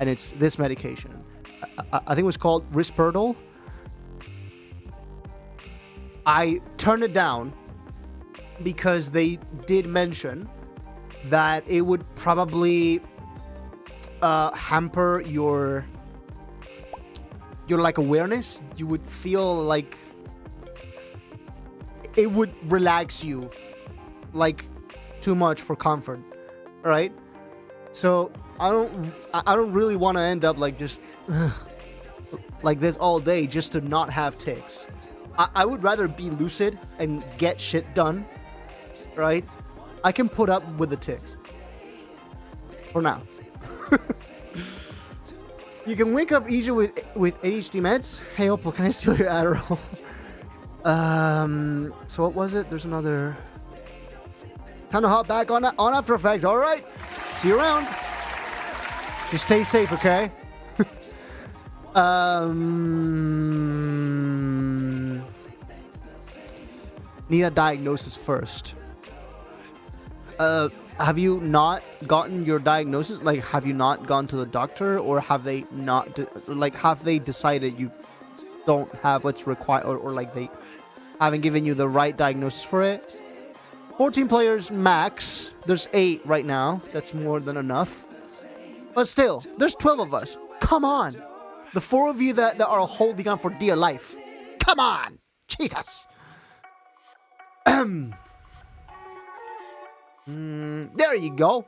S2: And it's this medication. I think it was called Risperdal. I turned it down because they did mention that it would probably hamper your like awareness. You would feel like it would relax you like too much for comfort, right? So I don't really want to end up like just like this all day just to not have tics. I would rather be lucid and get shit done, right? I can put up with the tics for now. You can wake up easier with ADHD meds. Hey Opal, can I steal your Adderall? So what was it? There's another. Time to hop back on After Effects. All right. See you around. Just stay safe, okay? Need a diagnosis first. Have you not gotten your diagnosis? Like, have you not gone to the doctor, or have they not? Have they decided you don't have what's required, or like they haven't given you the right diagnosis for it? 14 players max. There's 8 right now. That's more than enough. But still, there's 12 of us. Come on. The 4 of you that are holding on for dear life. Come on. Jesus. There you go.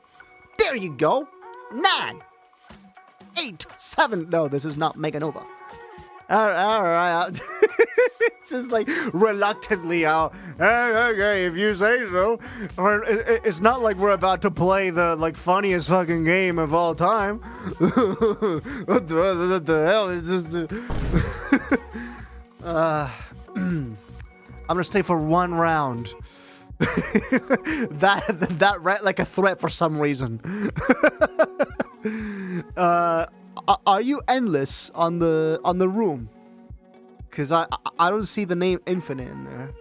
S2: There you go. 9, 8, 7. No, this is not Mega Nova. All right. It's just like reluctantly out. Okay, if you say so. It's not like we're about to play the like funniest fucking game of all time. What the hell is this? I'm gonna stay for one round. that read like a threat for some reason. Are you endless on the room? Because I don't see the name Infinite in there.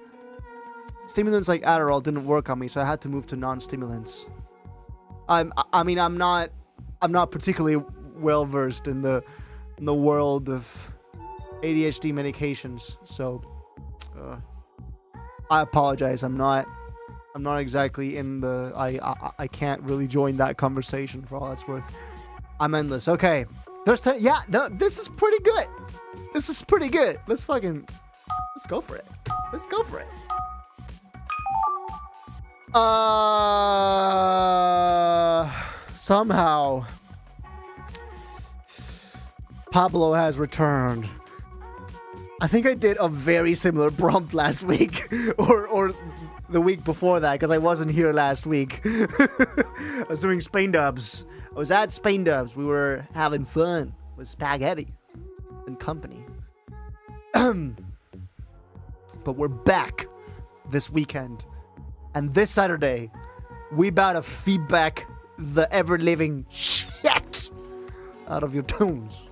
S2: Stimulants like Adderall didn't work on me, so I had to move to non-stimulants. I'm not particularly well versed in the world of ADHD medications, so I apologize. I'm not exactly in the. I can't really join that conversation for all that's worth. I'm endless. Okay. This is pretty good. This is pretty good. Let's go for it. Let's go for it. Somehow Pablo has returned. I think I did a very similar prompt last week or the week before that, because I wasn't here last week. I was doing Spain dubs. I was at Spain Dubs. We were having fun with Spaghetti and company. But we're back this weekend. And this Saturday, we about to feedback the ever-living shit out of your tunes.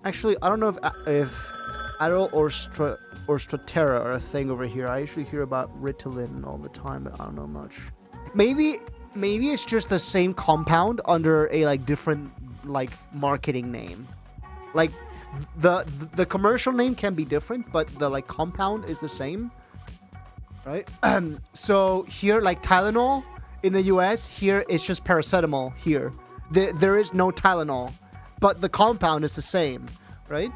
S2: Actually, I don't know if Adderall or Strattera are a thing over here. I usually hear about Ritalin all the time, but I don't know much. Maybe it's just the same compound under a like different like marketing name. Like the commercial name can be different, but the like compound is the same, right? So here, like Tylenol in the US, here it's just paracetamol. Here, there is no Tylenol but the compound is the same, right?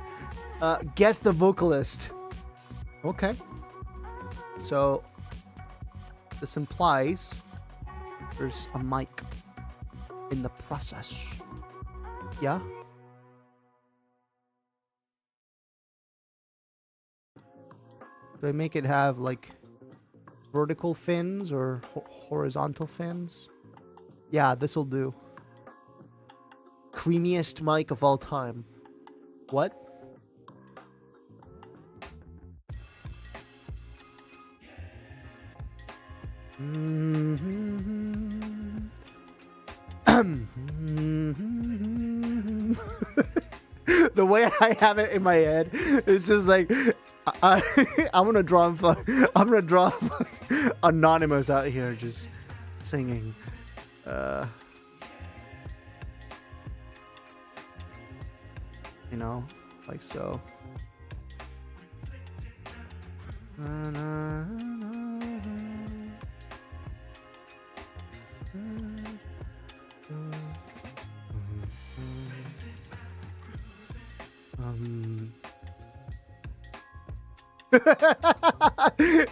S2: Guess the vocalist. Okay. So this implies there's a mic in the process. Yeah? Do I make it have like vertical fins or horizontal fins? Yeah, this'll do. Creamiest mic of all time. What? The way I have it in my head is just like I'm gonna draw Anonymous out here just singing. You know, like so.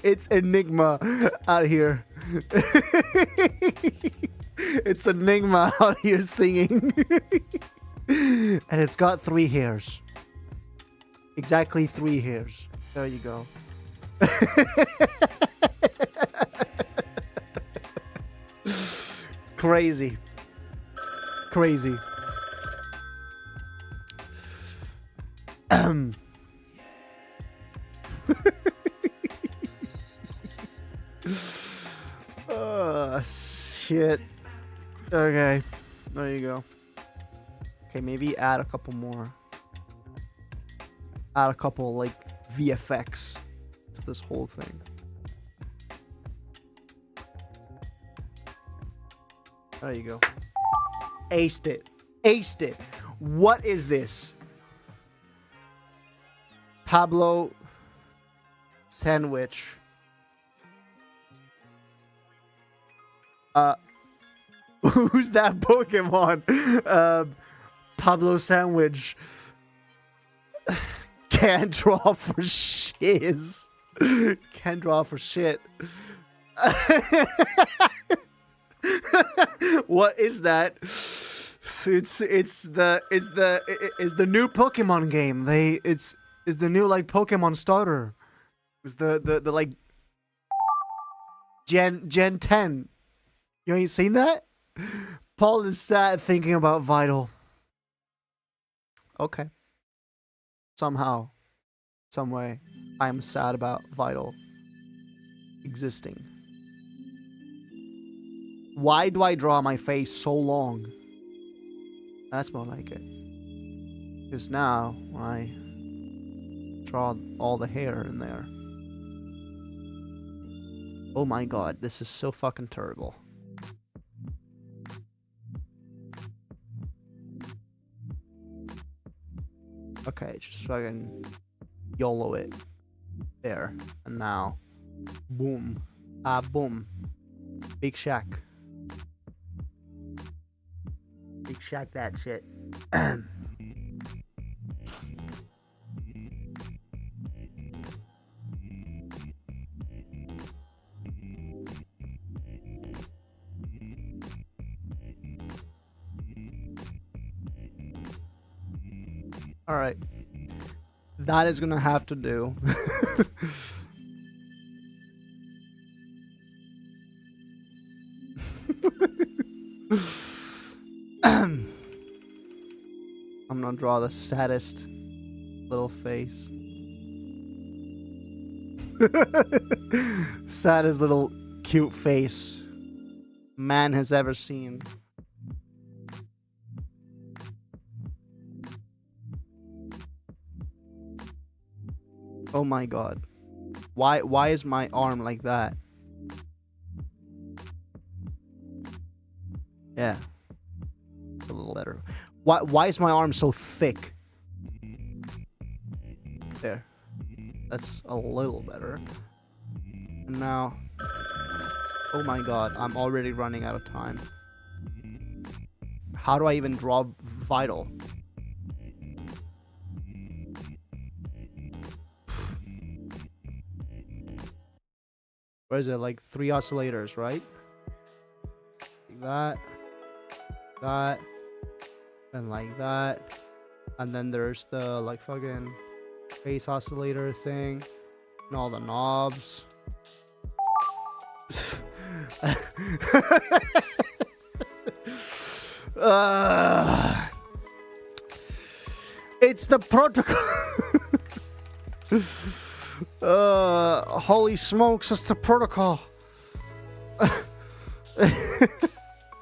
S2: It's Enigma out here. It's Enigma out here singing. And it's got 3 hairs. Exactly 3 hairs. There you go. Crazy. Crazy. Oh, shit. Okay. There you go. Okay, maybe add a couple more. Add a couple, like, VFX to this whole thing. There you go. Aced it. Aced it. What is this? Pablo Sandwich. Who's that Pokemon? Pablo Sandwich. Can't draw for shiz. Can't draw for shit. What is that? It's the new Pokemon game. It's the new like Pokemon starter. It's the like Gen 10. You ain't seen that? Paul is sad thinking about Vital. Okay. Somehow, some way, I am sad about Vital existing. Why do I draw my face so long? That's more like it. Because now, I draw all the hair in there. Oh my god, this is so fucking terrible. Okay, just fucking YOLO it. There. And now. Boom. Boom. Big Shack. Big Shack that shit. All right. That is gonna have to do. I'm gonna draw the saddest little face. Saddest little cute face man has ever seen. Oh my god. Why is my arm like that? Yeah. A little better. Why is my arm so thick? There. That's a little better. And now, oh my god, I'm already running out of time. How do I even draw Vital? Where is it? Like 3 oscillators, right? Like that, and like that. And then there's the like fucking bass oscillator thing and all the knobs. It's the protocol. Holy smokes, it's the protocol.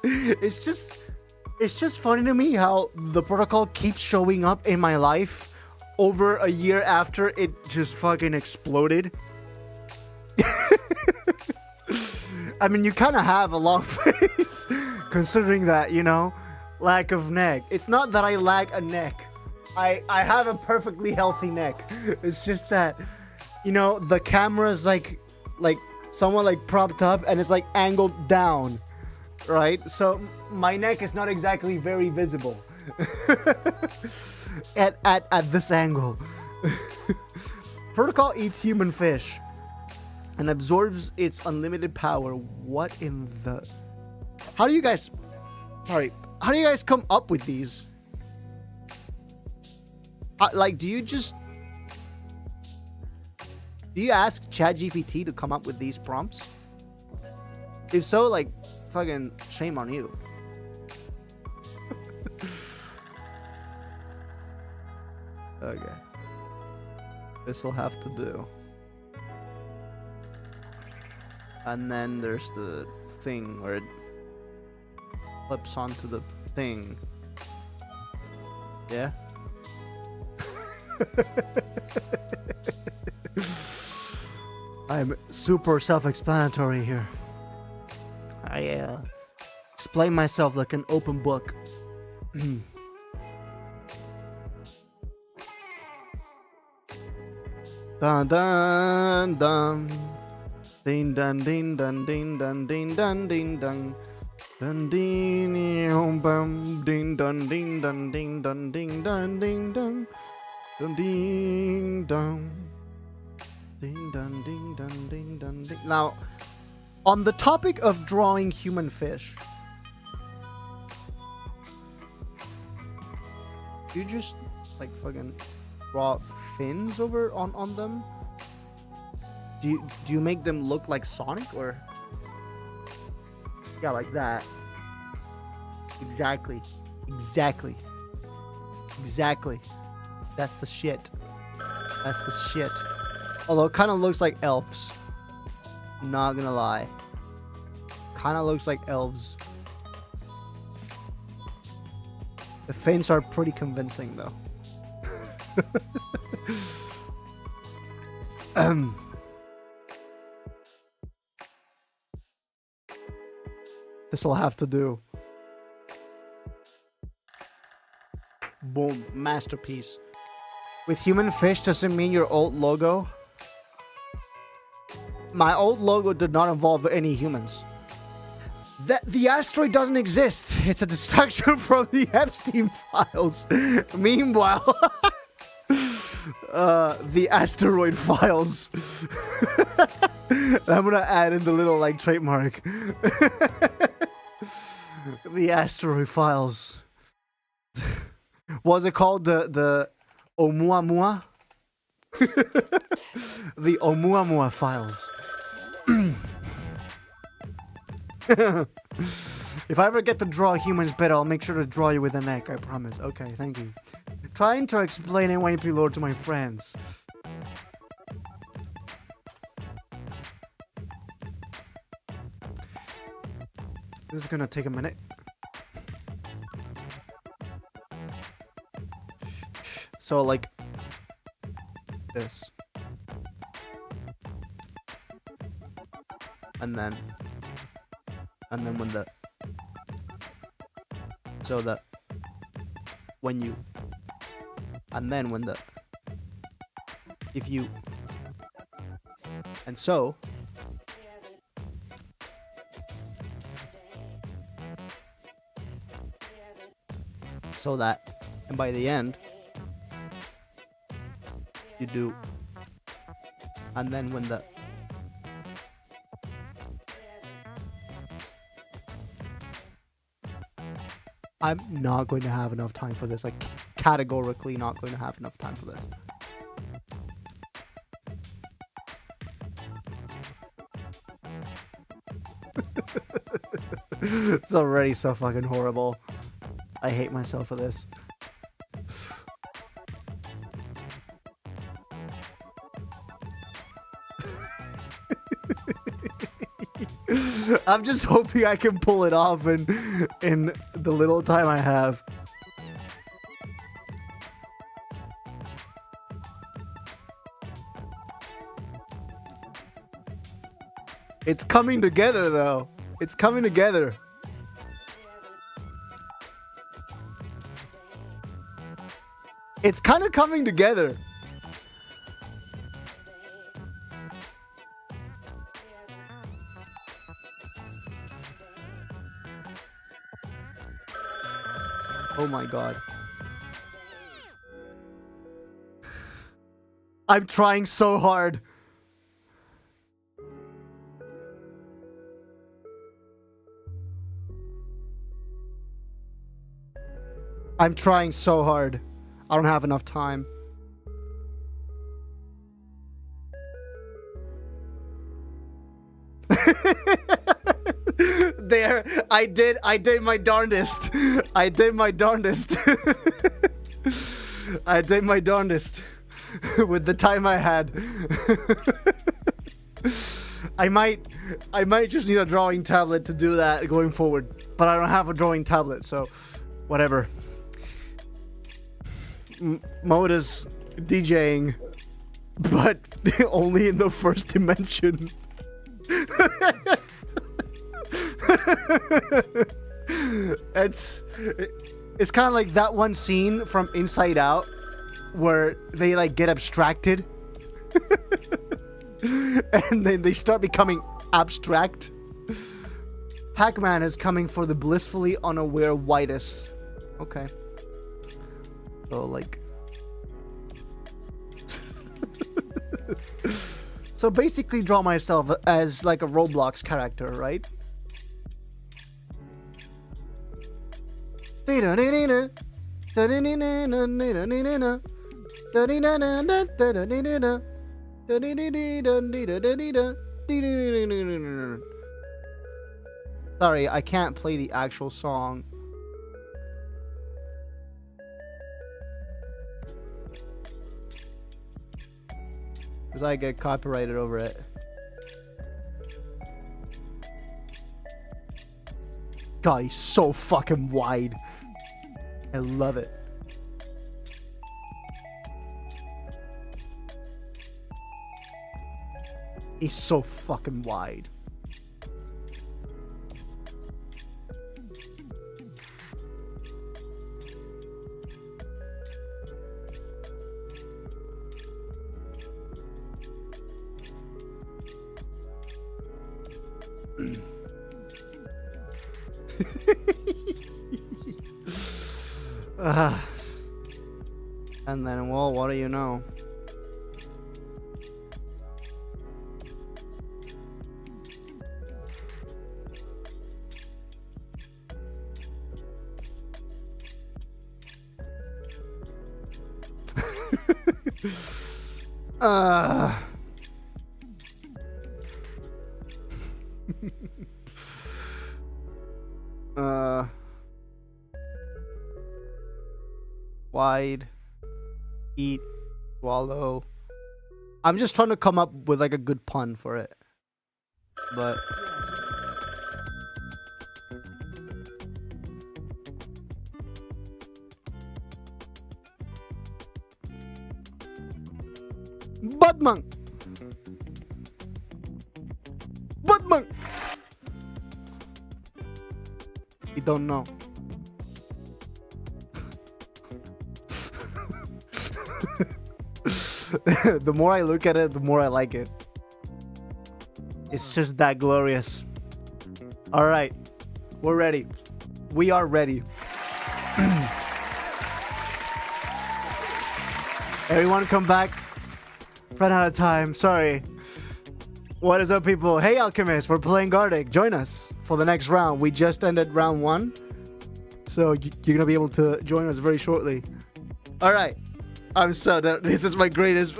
S2: It's just funny to me how the protocol keeps showing up in my life over a year after it just fucking exploded. I mean, you kind of have a long face, considering that, you know, lack of neck. It's not that I lack a neck. I have a perfectly healthy neck. It's just that, you know, the camera's like someone like propped up and it's like angled down, right? So my neck is not exactly very visible at this angle. Protocol eats human fish and absorbs its unlimited power. What in the... How do you guys come up with these? Like, do you ask ChatGPT to come up with these prompts? If so, like, fucking shame on you. Okay. This'll have to do. And then there's the thing where it flips onto the thing. Yeah? I'm super self-explanatory here. I explain myself like an open book. Dun dun dun. Ding dun ding dun ding dun ding dun ding dun. Dun ding bum ding dun ding dun ding dun ding dun ding dun. Dun ding dun. Ding dun ding dun ding dun ding. Now, on the topic of drawing human fish, you just like fucking draw fins over on them? Do you make them look like Sonic or? Yeah, like that. Exactly. That's the shit. Although it kind of looks like elves. Not gonna lie. Kind of looks like elves. The fins are pretty convincing though. This'll have to do. Boom, masterpiece. With human fish doesn't mean your old logo. My old logo did not involve any humans. The asteroid doesn't exist. It's a distraction from the Epstein files. Meanwhile, the asteroid files. I'm gonna add in the little like trademark. The asteroid files. Was it called the Oumuamua? The Oumuamua files. If I ever get to draw humans better, I'll make sure to draw you with a neck, I promise. Okay, thank you. Trying to explain NYP lore to my friends. This is gonna take a minute. So, like, this. And then when the... So that... When you... And then when the... If you... And so... So that... And by the end... You do... And then when the... I'm not going to have enough time for this. Like, categorically not going to have enough time for this. It's already so fucking horrible. I hate myself for this. I'm just hoping I can pull it off in the little time I have. It's coming together though. It's coming together. It's kind of coming together. Oh my god. I'm trying so hard. I'm trying so hard. I don't have enough time. There, I did my darndest. I did my darndest. I did my darndest with the time I had. I might just need a drawing tablet to do that going forward, but I don't have a drawing tablet, so whatever. Modus DJing, but only in the first dimension. It's kind of like that one scene from Inside Out where they like get abstracted and then they start becoming abstract. Pac-Man is coming for the blissfully unaware whitest. Okay. So like so basically draw myself as like a Roblox character, right? Sorry, I can't play the actual song. Because I get copyrighted over it. God, he's so fucking wide. I love it. He's so fucking wide. And then, well, what do you know? Wide, eat, swallow. I'm just trying to come up with like a good pun for it, but Batman. Batman. You don't know. The more I look at it, the more I like it. It's just that glorious. All right, we're ready. We are ready. Everyone come back. Run out of time. Sorry. What is up, people? Hey, Alchemist. We're playing Gardic. Join us for the next round. We just ended round 1. So you're gonna be able to join us very shortly. All right, I'm so done. This is my greatest.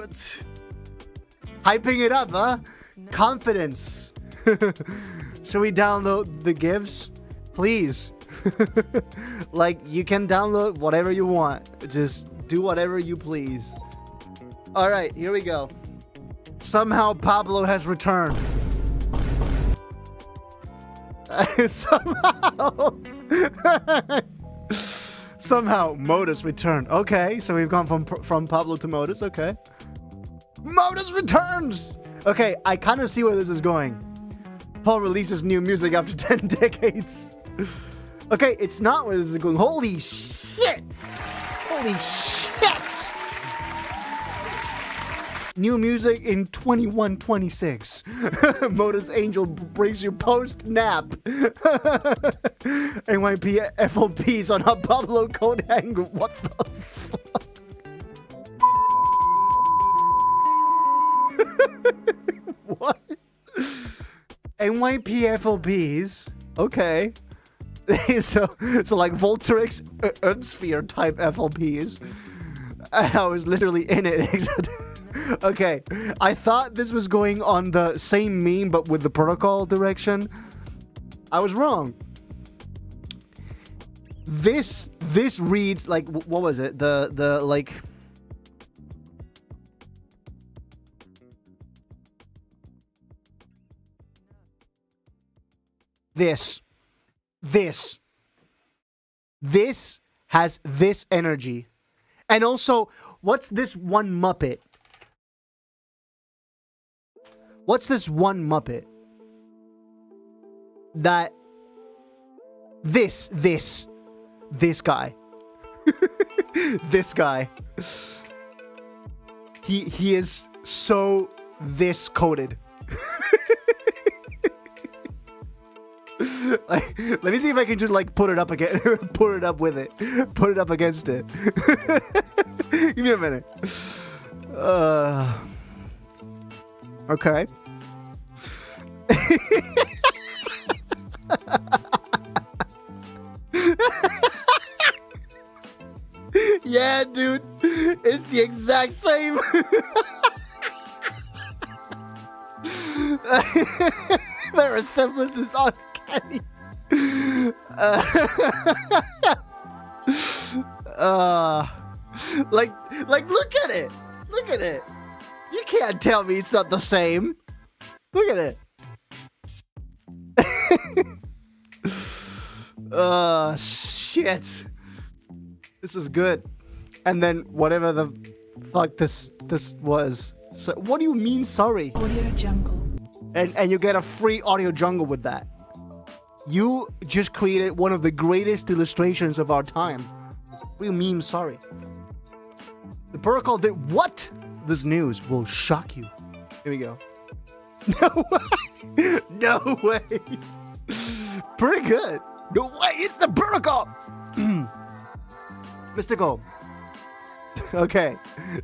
S2: Hyping it up, huh? Confidence. Should we download the GIFs, please? Like, you can download whatever you want. Just do whatever you please. All right, here we go. Somehow Pablo has returned. Somehow Modus returned. Okay, so we've gone from Pablo to Modus. Okay, Modus returns. Okay, I kind of see where this is going. Paul releases new music after 10 decades. Okay, it's not where this is going. Holy shit! Holy shit! New music in 2126. Modus Angel brings you post-nap. NYP FLPs on a Pablo code hanger. What the fuck? What? NYP FLPs? Okay. so like Voltrix, Earthsphere type FLPs. I was literally in it. Okay, I thought this was going on the same meme but with the protocol direction. I was wrong. This reads like, what was it? The like, this has this energy. And also, what's this one Muppet? What's this one Muppet that this guy this guy he is so this coded. Like, let me see if I can just like put it up again, put it up with it, put it up against it. Give me a minute. Okay. Yeah, dude, it's the exact same. Their resemblance is uncanny. Like, look at it. Look at it. You can't tell me it's not the same. Look at it. Shit. This is good. And then whatever the fuck this was. So what do you mean sorry?
S3: Audio Jungle.
S2: And you get a free Audio Jungle with that. You just created one of the greatest illustrations of our time. What do you mean sorry? The protocol did what? This news will shock you. Here we go. No way. No way. Pretty good. No way. It's the protocol. Mystical. Okay.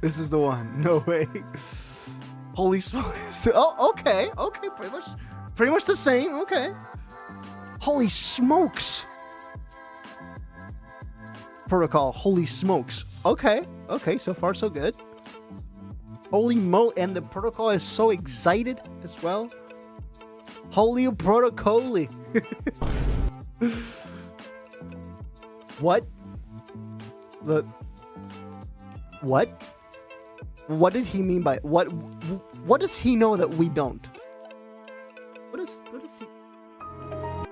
S2: This is the one. No way. Holy smokes. Oh, okay. Okay. Pretty much the same. Okay. Holy smokes. Protocol. Holy smokes. Okay. Okay. So far, so good. Holy mo, and the protocol is so excited as well. Holy protocol. What? The what? What did he mean by what? What does he know that we don't? What is he?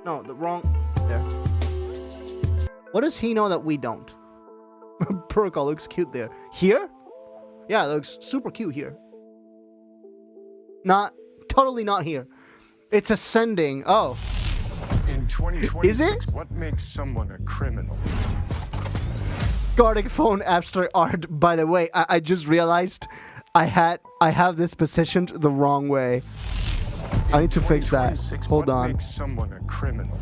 S2: No, the wrong there. What does he know that we don't? Protocol looks cute there. Here? Yeah, it looks super cute here. Totally not here. It's ascending. Oh.
S4: In 2026,
S2: is it?
S4: What makes someone a criminal?
S2: Gardic phone abstract art. By the way, I just realized I have this positioned the wrong way. I need to fix that. Hold on.
S4: What makes someone a criminal?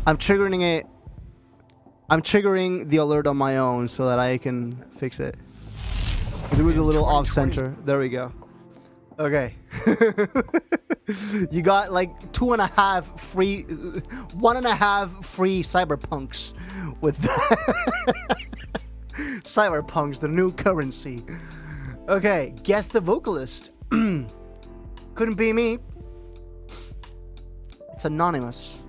S2: I'm triggering it. I'm triggering the alert on my own so that I can fix it. It was a little off center. There we go. Okay. You got like 1.5 free cyberpunks with that. Cyberpunks, the new currency. Okay, guess the vocalist. Couldn't be me. It's Anonymous.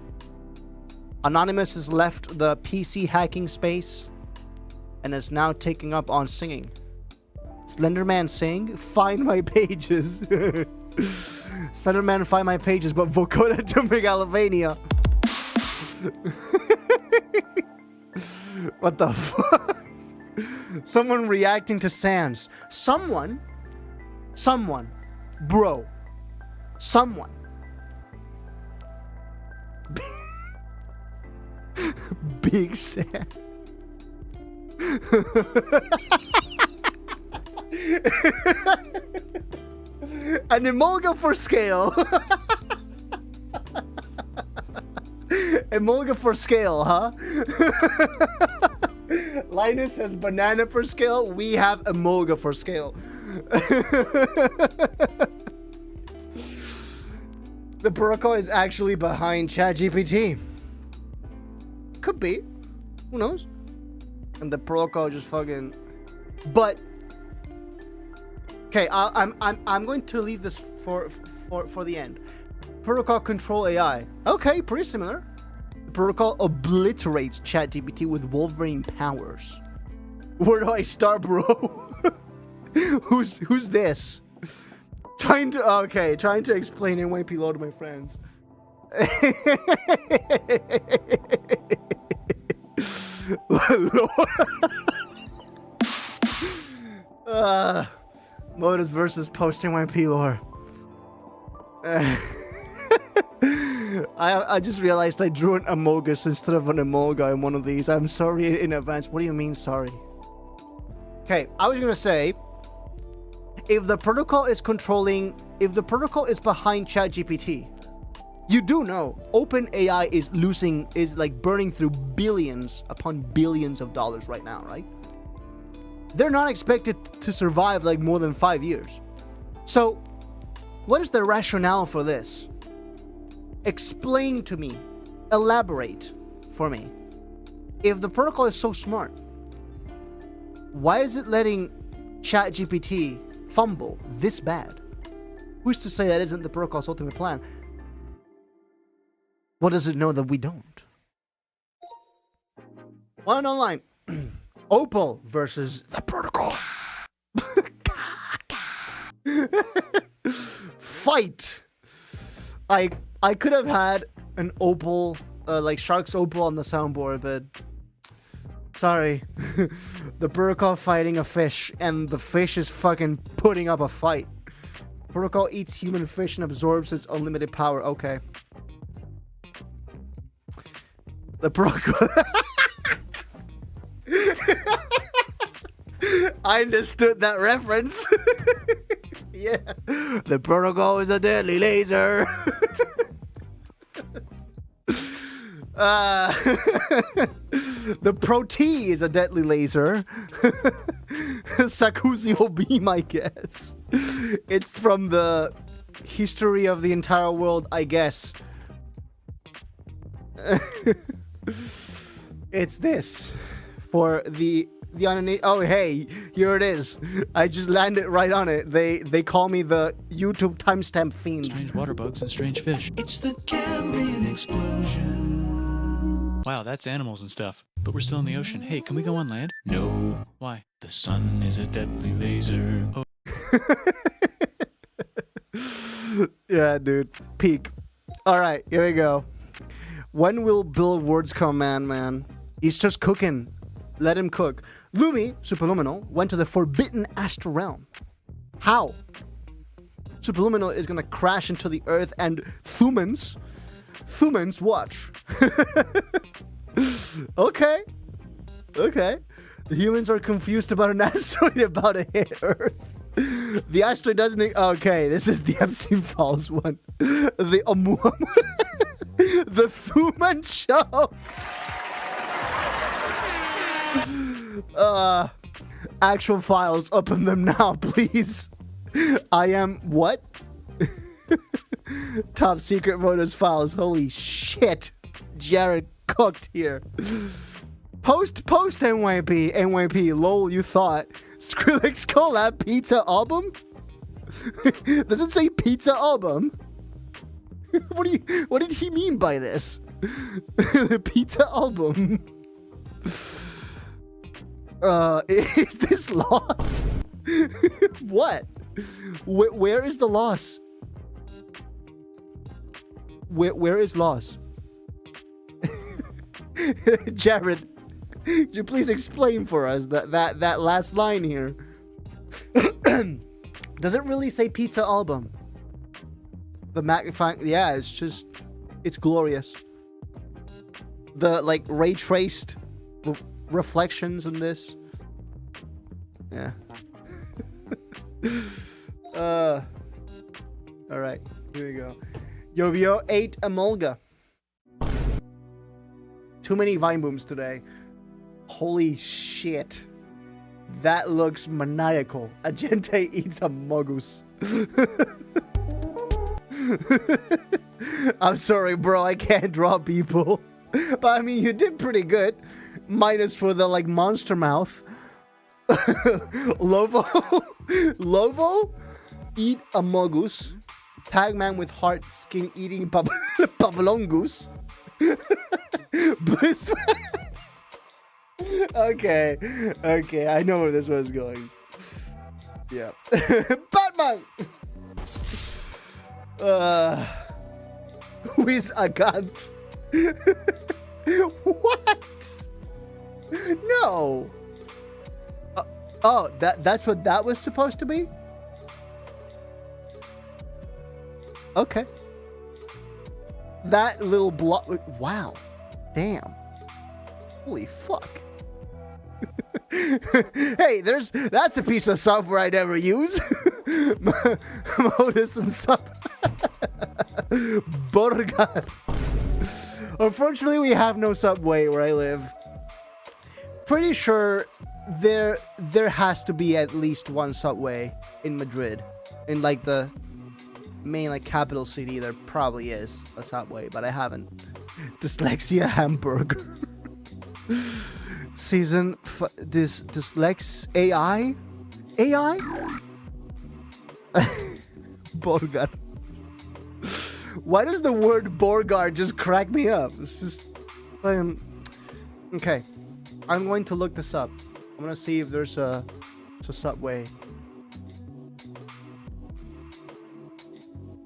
S2: Anonymous has left the PC hacking space and is now taking up on singing. Slenderman sing, find my pages. Slenderman find my pages, but vocoder to Megalovania. What the fuck? Someone reacting to Sans. Someone, bro. Someone. Big Sans. An emulga for scale. Emulga for scale, huh? Linus has banana for scale. We have emulga for scale. The protocol is actually behind ChatGPT. Could be. Who knows? And the protocol just fucking. But okay, I'm going to leave this for the end. Protocol control AI. Okay, pretty similar. The protocol obliterates ChatGPT with Wolverine powers. Where do I start, bro? Who's this? Trying to explain NYP law to my friends. Modus versus post NYP lore. I just realized I drew an Amogus instead of an Emolga in one of these. I'm sorry in advance. What do you mean sorry? Okay, I was gonna say, if the protocol is behind ChatGPT, you do know OpenAI is like burning through billions upon billions of dollars right now, right? They're not expected to survive like more than 5 years. So, what is the rationale for this? Explain to me, elaborate for me. If the protocol is so smart, why is it letting ChatGPT fumble this bad? Who's to say that isn't the protocol's ultimate plan? What does it know that we don't? One online. Opal versus the protocol. Fight. I could have had an Opal, like Shark's Opal on the soundboard, but sorry. The protocol fighting a fish, and the fish is fucking putting up a fight. Protocol eats human fish and absorbs its unlimited power. Okay. The protocol. I understood that reference. Yeah. The protocol is a deadly laser. The Pro-T is a deadly laser. Sakuzi beam, I guess. It's from the history of the entire world, I guess. It's this for the oh hey, here it is. I just landed right on it. They call me the YouTube timestamp fiend.
S5: Strange water bugs and strange fish.
S6: It's the Cambrian explosion.
S5: Wow, that's animals and stuff. But we're still in the ocean. Hey, can we go on land? No. Why? The sun is a deadly laser. Oh.
S2: Yeah, dude. Peak. Alright, here we go. When will Bill Ward's come, man? He's just cooking. Let him cook. Lumi, Superluminal, went to the Forbidden Astral Realm. How? Superluminal is gonna crash into the Earth and Thumans, watch. Okay. The humans are confused about an asteroid about to hit Earth. The asteroid doesn't... Okay, this is the Epstein Files one. The The Thuman Show. Actual files, open them now, please. I am what? Top secret modus files. Holy shit. Jared cooked here. Post NYP. Lol, you thought. Skrillex collab pizza album? Does it say pizza album? What did he mean by this? The pizza album. Is this lost? What? Where is the loss? Where is loss? Jared, could you please explain for us that last line here? Does it really say pizza album? The magnifying, yeah, it's glorious. The like ray traced reflections in this, yeah. All right, here we go. Yovio ate Emolga. Too many Vine booms today. Holy shit. That looks maniacal. Agente eats a mogus. I'm sorry, bro. I can't draw people. But I mean, you did pretty good. Minus for the, like, monster mouth. Lovo? Eat a mogus. Pagman with heart skin eating papalongus. Bliss. Okay, I know where this one's going. Yeah. Batman! Who is Agant? What? No. Oh, that's what that was supposed to be? Okay. That little block. Wow. Damn. Holy fuck. Hey, that's a piece of software I never use. Modus and sub. Burger. Unfortunately, we have no subway where I live. Pretty sure there has to be at least one subway in Madrid. In like the main like capital city, there probably is a subway, but I haven't. Dyslexia hamburger. Season dyslex AI? Borgard. Why does the word Borgard just crack me up? It's just okay. I'm going to look this up. I'm gonna see if there's a subway.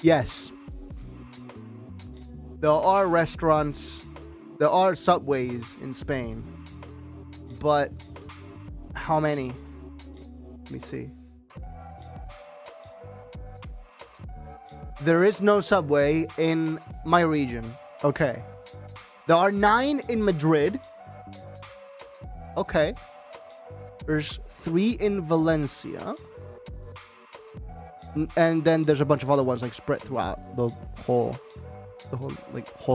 S2: Yes. There are restaurants, there are subways in Spain. But how many? Let me see. There is no subway in my region. Okay. There are 9 in Madrid. Okay. There's 3 in Valencia. And then there's a bunch of other ones like spread throughout the whole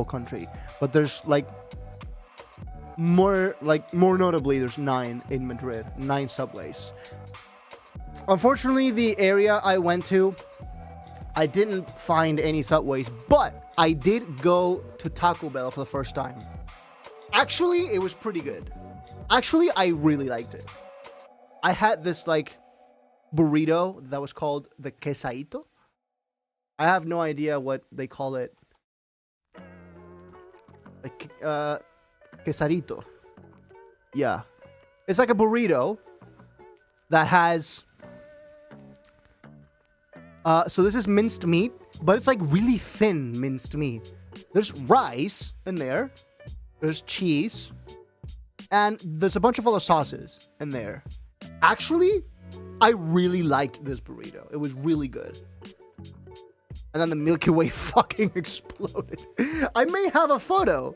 S2: country. But there's like more notably, there's 9 in Madrid, 9 subways. Unfortunately, the area I went to, I didn't find any subways, but I did go to Taco Bell for the first time. Actually, it was pretty good. Actually, I really liked it. I had this like burrito that was called the quesadito. I have no idea what they call it. Like quesadito. Yeah. It's like a burrito that has so this is minced meat, but it's like really thin minced meat. There's rice in there. There's cheese. And there's a bunch of other sauces in there. Actually, I really liked this burrito. It was really good. And then the Milky Way fucking exploded. I may have a photo.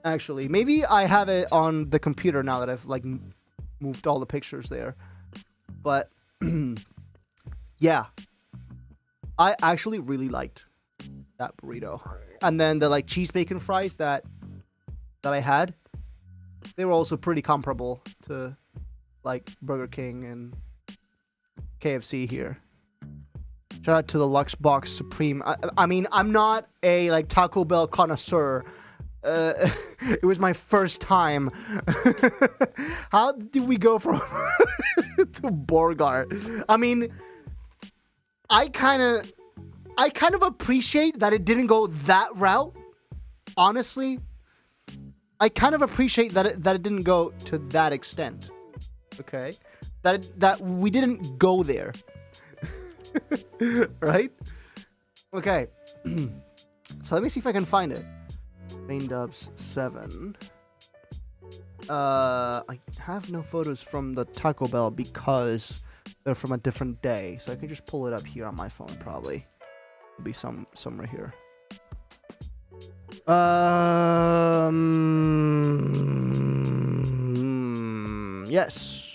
S2: Actually, maybe I have it on the computer now that I've like moved all the pictures there. But yeah, I actually really liked that burrito. And then the like cheese bacon fries that I had, they were also pretty comparable to like Burger King and KFC here. Shout out to the Luxbox Supreme. I mean, I'm not a like Taco Bell connoisseur. It was my first time. How did we go from to Borgart? I mean, I kind of appreciate that it didn't go that route. Honestly, I kind of appreciate that it didn't go to that extent. Okay, that we didn't go there. Right? Okay. So let me see if I can find it. Main Dubs 7. I have no photos from the Taco Bell because they're from a different day. So I can just pull it up here on my phone probably. There'll be somewhere here. Yes.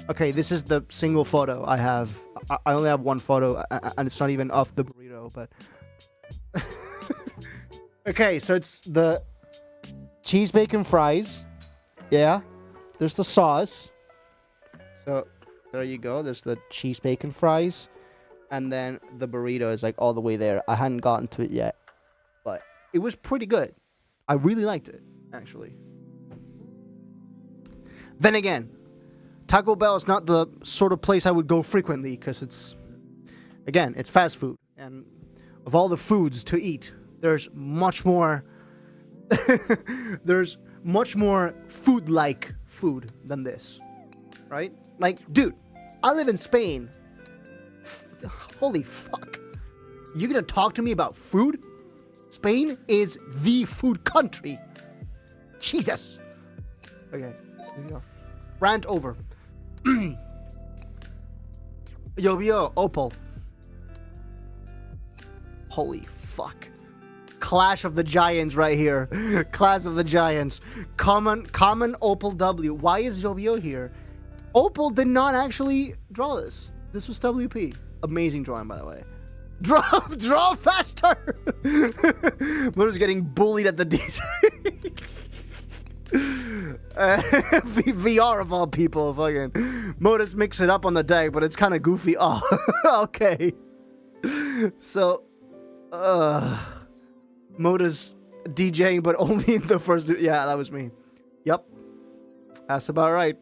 S2: Okay, this is the single photo I have. I only have one photo, and it's not even of the burrito, but... Okay, so it's the cheese bacon fries. Yeah. There's the sauce. So, there you go. There's the cheese bacon fries. And then the burrito is like all the way there. I hadn't gotten to it yet. But it was pretty good. I really liked it, actually. Then again, Taco Bell is not the sort of place I would go frequently because it's fast food. And of all the foods to eat, there's much more food-like food than this, right? Like, dude, I live in Spain. Holy fuck. You gonna talk to me about food? Spain is the food country. Jesus. Okay, here we go. Rant over. Yo, Opal. Holy fuck. Clash of the Giants right here. Clash of the Giants. Common Opal W. Why is Jobio here? Opal did not actually draw this. This was WP. Amazing drawing, by the way. Draw faster! Motor's getting bullied at the DJ. VR of all people, fucking. Modus mix it up on the deck, but it's kind of goofy. Oh, okay. So, Modus DJing, but only in the first. Yeah, that was me. Yep, that's about right.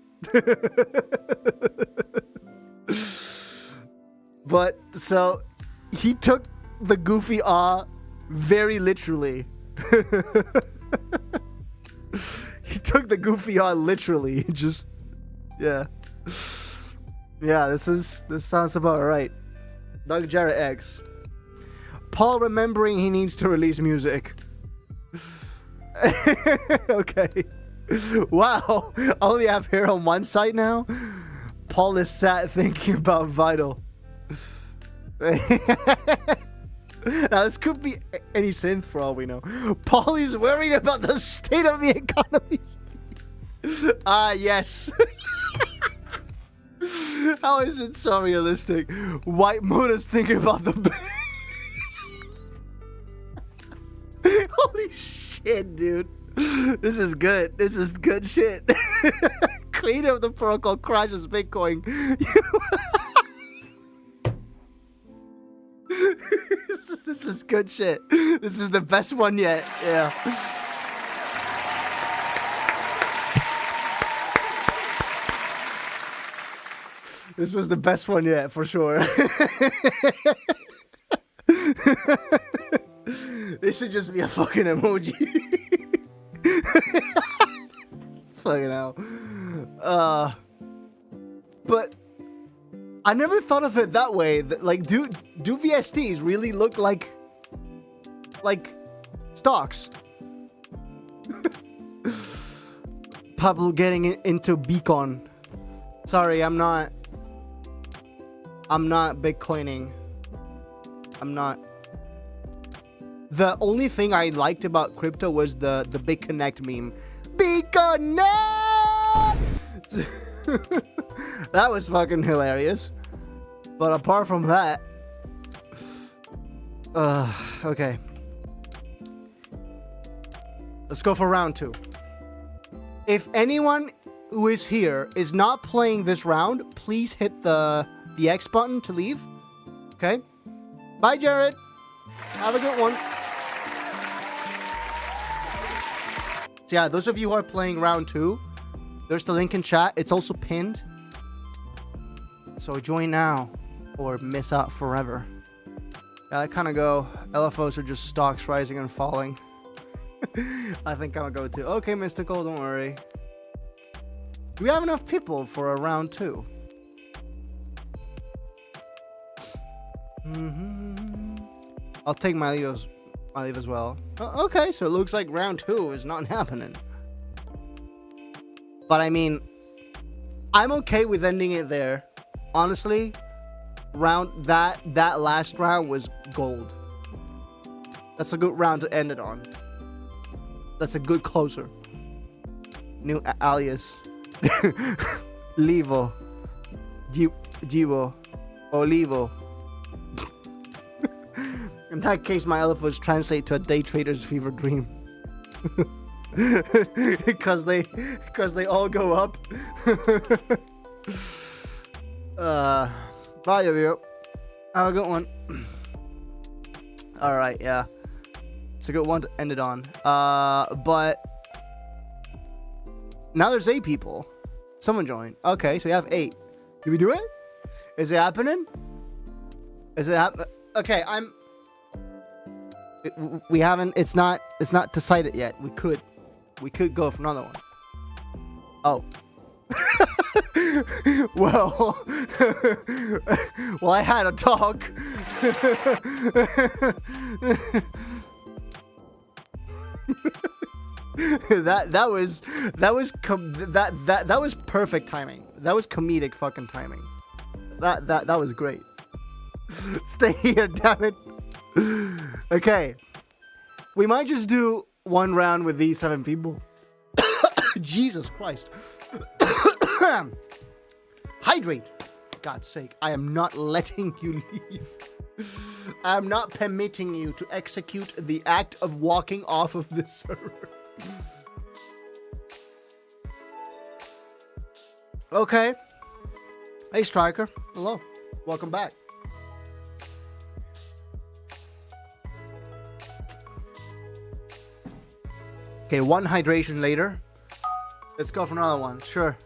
S2: But so he took the goofy very literally. He took the goofy literally. Just yeah. This sounds about right. Doug Jarrett X. Paul remembering he needs to release music. Okay. Wow. I only have hair on one side now. Paul is sat thinking about Vital. Now this could be any synth for all we know. Paul is worried about the state of the economy. Yes. How is it so realistic? White Modus thinking about the... Holy shit, dude. This is good. This is good shit. Creator of the protocol crashes Bitcoin. This is good shit. This is the best one yet. Yeah. This was the best one yet, for sure. This should just be a fucking emoji. Fucking hell. But I never thought of it that way. Like, do VSTs really look like stocks? Pablo getting into Beacon. Sorry, I'm not Bitcoining. I'm not. The only thing I liked about crypto was the Big Connect meme. Big Connect! That was fucking hilarious. But apart from that... okay. Let's go for round 2. If anyone who is here is not playing this round, please hit the X button to leave. Okay? Bye, Jared. Have a good one. So yeah, those of you who are playing round 2, there's the link in chat. It's also pinned. So join now or miss out forever. Yeah, I kind of go. LFOs are just stocks rising and falling. I think I'm gonna go to. Okay, Mystical, don't worry. Do we have enough people for a round 2? I'll take my leave as well. Okay, so it looks like round 2 is not happening. But I mean, I'm okay with ending it there. Honestly, that last round was gold. That's a good round to end it on. That's a good closer. New alias. Livo. Divo. Olivo. In that case, my LFOs translate to a day trader's fever dream. because they all go up. Bye, you. Have a good one. All right, yeah, it's a good one to end it on. But now there's 8 people. Someone joined. Okay, so we have 8. Did we do it? Is it happening? Is it happen? Okay, we haven't. It's not decided yet. We could go for another one. Oh. well, I had a talk. that was perfect timing. That was comedic fucking timing. That was great. Stay here, damn it. Okay, we might just do one round with these 7 people. Jesus Christ. Hydrate. For God's sake, I am not letting you leave. I am not permitting you to execute the act of walking off of this server. Okay. Hey, Striker. Hello. Welcome back. Okay, 1 hydration later. Let's go for another one. Sure.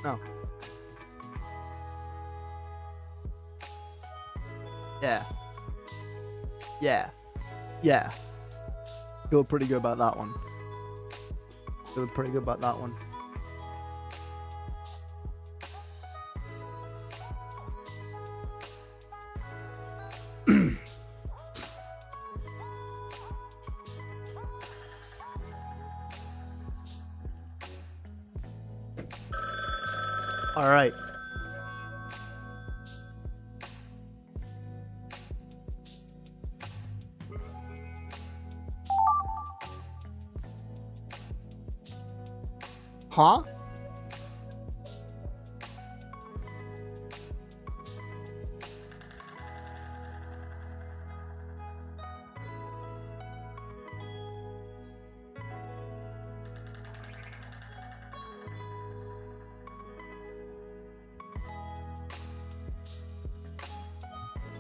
S2: No. Yeah. Feel pretty good about that one. All right. Huh?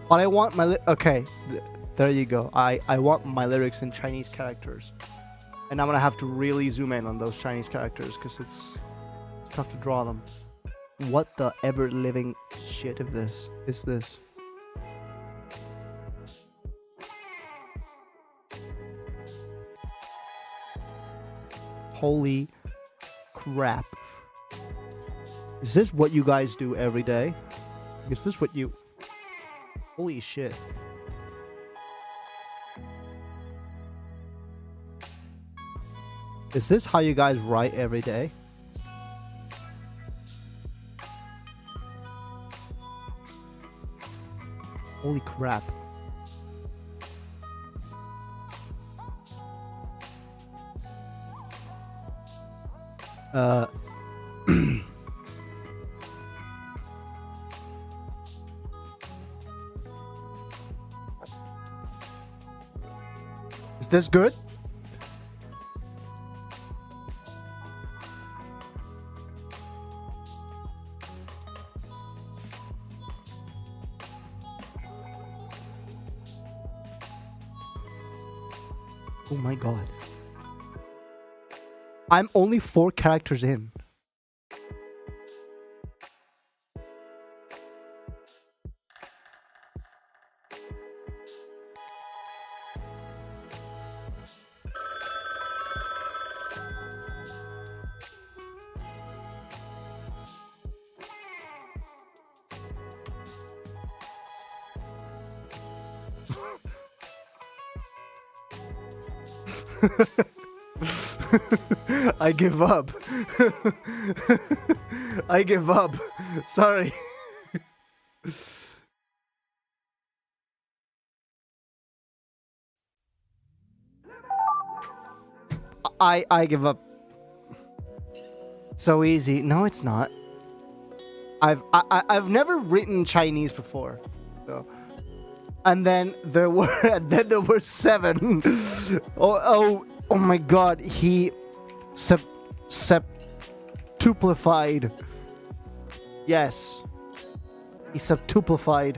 S2: But I want my okay, there you go. I want my lyrics in Chinese characters, and I'm gonna have to really zoom in on those Chinese characters because it's tough to draw them. What the ever living shit of this is this? Holy crap! Is this what you guys do every day? Is this what you? Holy shit. Is this how you guys write every day? Holy crap. Is this good? Oh my god. I'm only 4 characters in. I give up. I give up. Sorry. I give up. So easy. No, it's not. I've never written Chinese before. So. And then there were 7. Oh my god, he septuplified. Yes. He septuplified.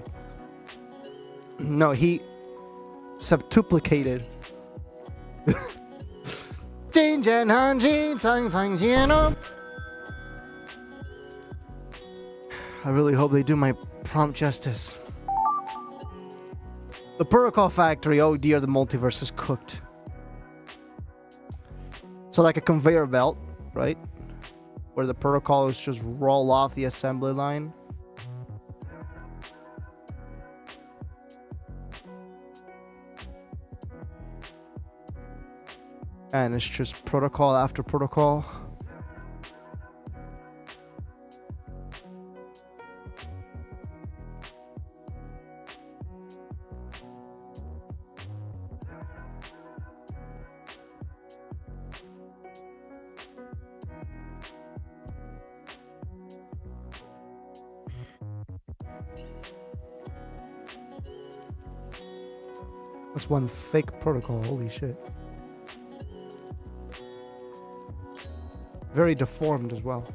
S2: No, he septuplicated. I really hope they do my prompt justice. The Protocol Factory. Oh dear, the multiverse is cooked. So like a conveyor belt, right? Where the protocols just roll off the assembly line. And it's just protocol after protocol. That's one thick protocol, holy shit. Very deformed as well.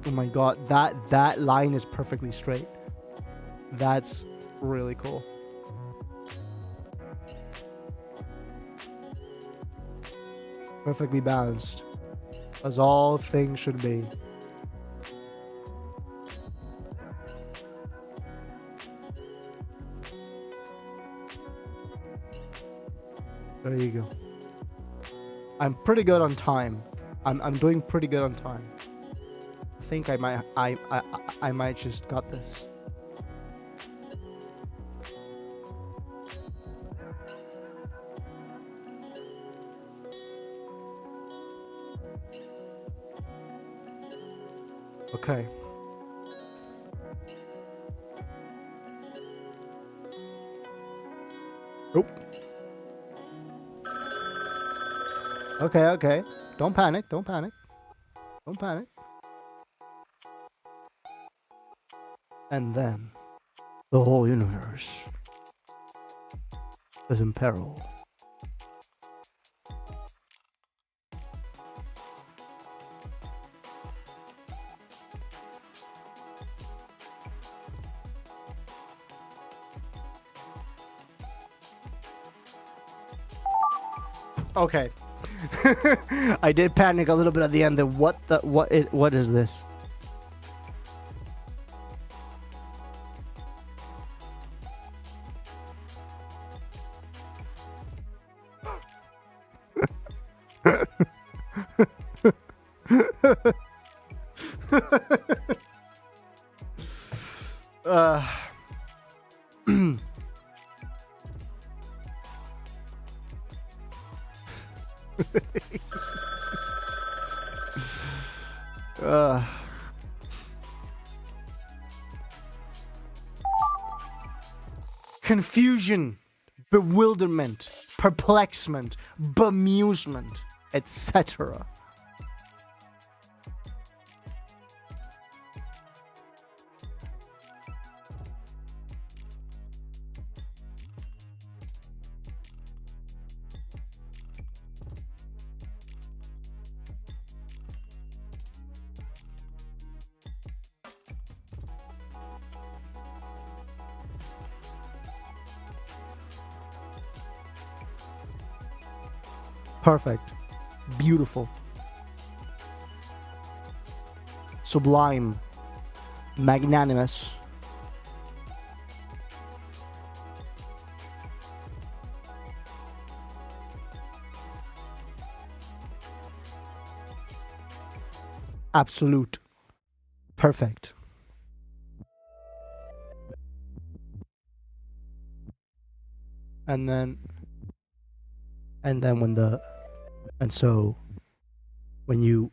S2: Oh my god, that line is perfectly straight. That's really cool. Perfectly balanced, as all things should be. There you go. I'm pretty good on time. I'm doing pretty good on time. I think I might just got this. Okay. Nope. Okay. Don't panic. Don't panic. Don't panic. And then the whole universe is in peril. Okay. I did panic a little bit at the end there. What is this? Confusion, bewilderment, perplexement, bemusement, etc. Perfect. Beautiful. Sublime. Magnanimous. Absolute. Perfect. And then so when you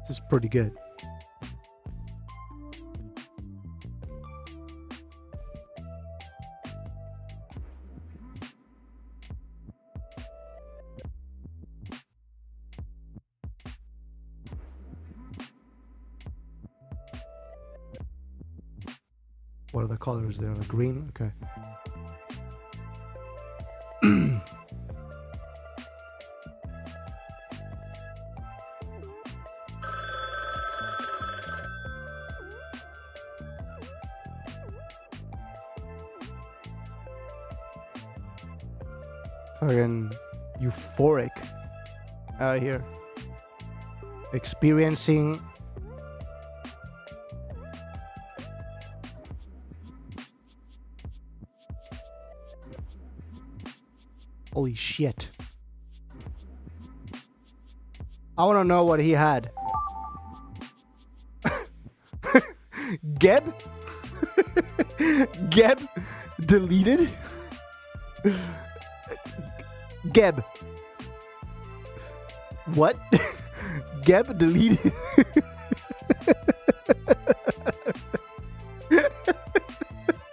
S2: this is pretty good. What are the colors there? The green? Okay. Fucking euphoric out here. Experiencing holy shit. I want to know what he had. Geb? Geb deleted? Geb. What? Geb deleted?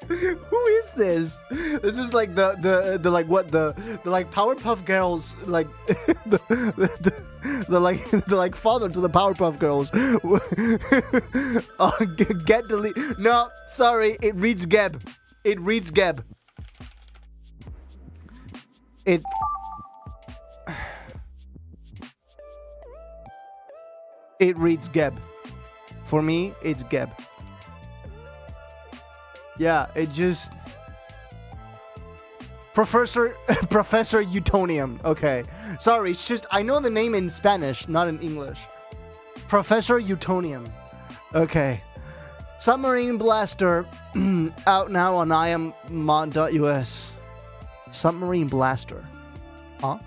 S2: Who is this? This is like the like what the like Powerpuff Girls like the like father to the Powerpuff Girls. Get delete. No, sorry, it reads Geb. It reads Geb. It reads Geb. For me, it's Geb. Yeah, it just Professor Utonium. Okay. Sorry, it's just I know the name in Spanish, not in English. Professor Utonium. Okay. Submarine Blaster out now on iam.mod.us. Submarine Blaster. Huh?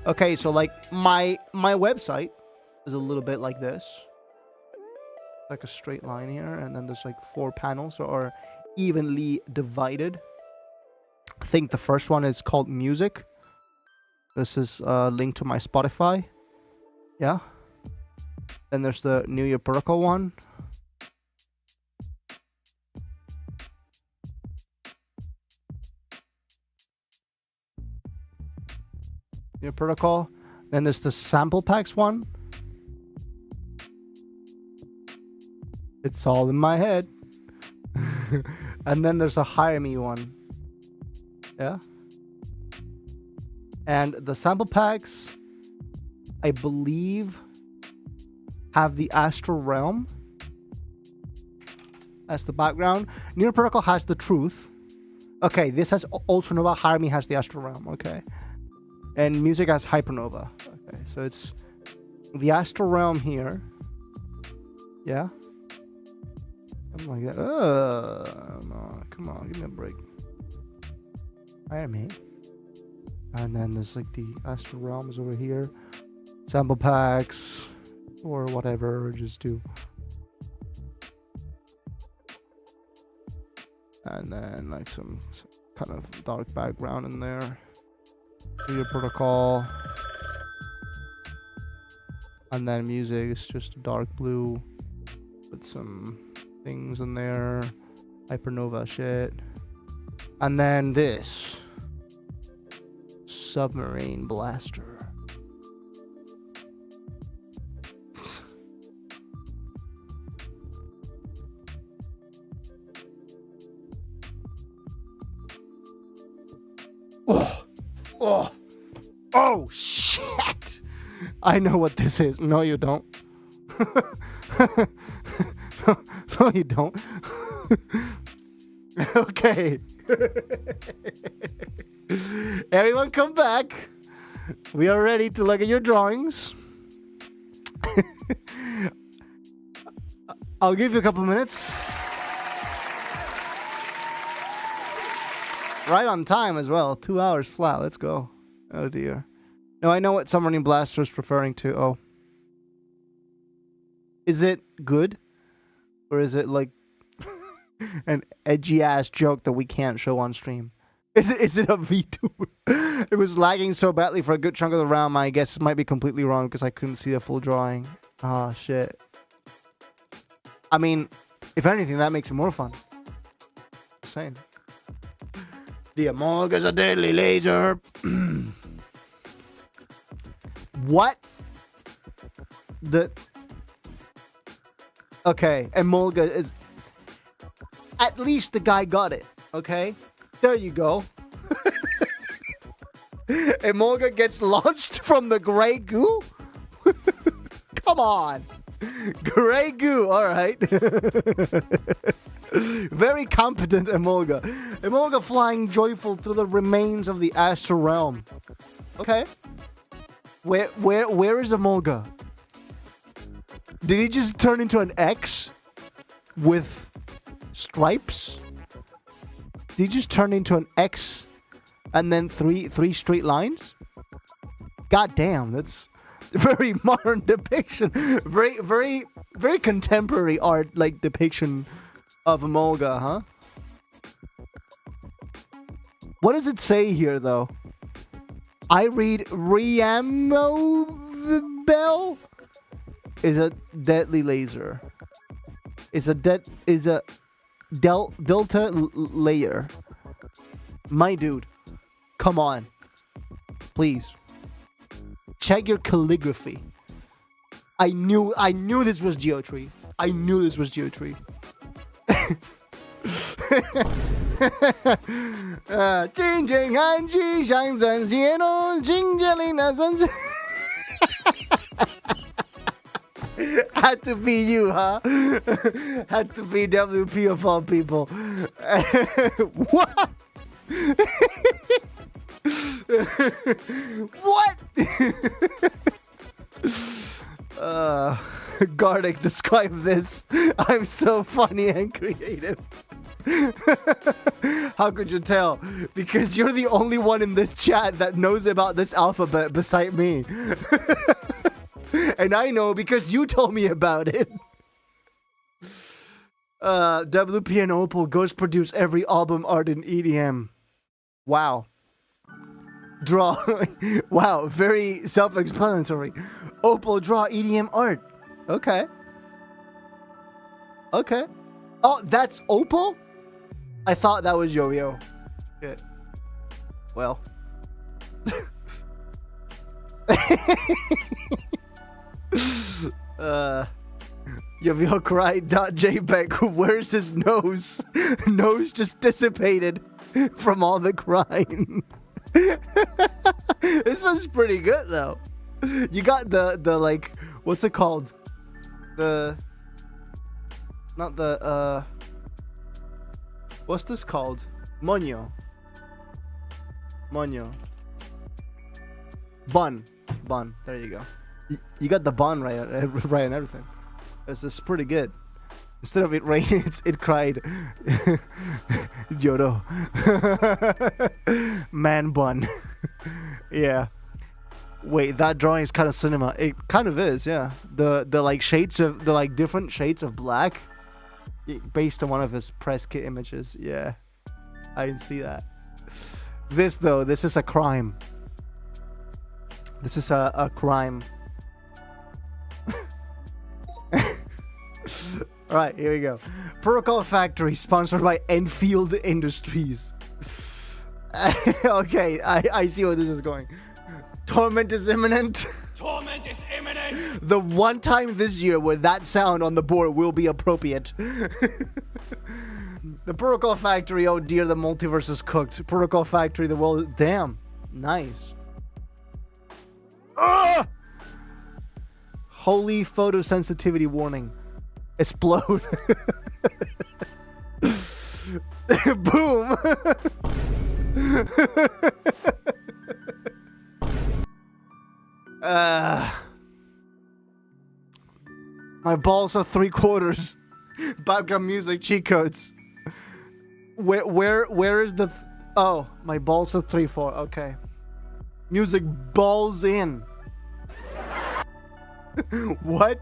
S2: Okay, so like my website is a little bit like this. Like a straight line here, and then there's like 4 panels that are evenly divided. I think the first one is called Music. This is a link to my Spotify. Yeah. Then there's the New Year Protocol one. New Year Protocol. Then there's the Sample Packs one. It's all in my head. And then there's a Hire Me one. Yeah. And the sample packs, I believe, have the Astral Realm as the background. Near Protocol has the Truth. Okay, this has Ultranova. Hire Me has the Astral Realm. Okay. And Music has Hypernova. Okay, so it's the Astral Realm here. Yeah. Something like that. No, come on, give me a break. Hire Me. And then there's like the Astral Realms over here. Sample packs or whatever, just do. And then like some kind of dark background in there. Video Protocol. And then Music is just dark blue with some things in there, Hypernova shit, and then this Submarine Blaster. Oh. Oh, shit. I know what this is. No, you don't. no, you don't. Okay. Everyone come back. We are ready to look at your drawings. I'll give you a couple minutes. Right on time as well. 2 hours flat. Let's go. Oh dear. No, I know what Submarine Blaster is referring to. Oh. Is it good? Or is it like an edgy ass joke that we can't show on stream? Is it a VTuber? It was lagging so badly for a good chunk of the round. My guess might be completely wrong because I couldn't see the full drawing. Ah, shit. I mean, if anything, that makes it more fun. Just saying. The Amog is a deadly laser. What? Okay, Emolga is... At least the guy got it, okay? There you go. Emolga gets launched from the gray goo? Come on. Gray goo, alright. Very competent Emolga. Emolga flying joyful through the remains of the astral realm. Okay. Where is Emolga? Did he just turn into an X with stripes? Did he just turn into an X and then three straight lines? God damn, that's a very modern depiction. Very contemporary art like depiction of Emolga, huh? What does it say here though? I read Riamobel is a deadly laser. Is a delta layer. My dude, come on, please check your calligraphy. I knew this was Geotree. I knew this was Geotree. 真正看起像神仙哦，听见你那声音。Had to be you, huh? Had to be WP of all people. What? What? Gardic, describe this. I'm so funny and creative. How could you tell? Because you're the only one in this chat that knows about this alphabet beside me. And I know because you told me about it. WP and Opal ghost produce every album art in EDM. Wow. Draw. Wow, very self-explanatory. Opal draw EDM art. Okay. Okay. Oh, that's Opal? I thought that was Yo-Yo. Good. Well. Yo-Yo cried.jpg, where's his nose? Nose just dissipated from all the crying. This one's pretty good though. You got the like, what's it called? What's this called? Monyo. Bun. There you go. You got the bun right and everything. This is pretty good. Instead of it raining, it cried. Jodo. Man bun. Yeah. Wait, that drawing is kind of cinema. It kind of is, yeah. The like shades of the like different shades of black, based on one of his press kit images. Yeah, I didn't see that. This though, this is a crime. This is a crime. All right, here we go. Protocol Factory, sponsored by Enfield Industries. Okay, I see where this is going. Torment is imminent.
S6: Torment is imminent.
S2: The one time this year where that sound on the board will be appropriate. The Protocol Factory, oh dear, the multiverse is cooked. Protocol Factory, the world, damn. Nice. Ah! Holy photosensitivity warning. Explode. Boom. My balls are 3/4. Background music cheat codes. Where is the oh, my balls are 3/4. Okay. Music balls in. What?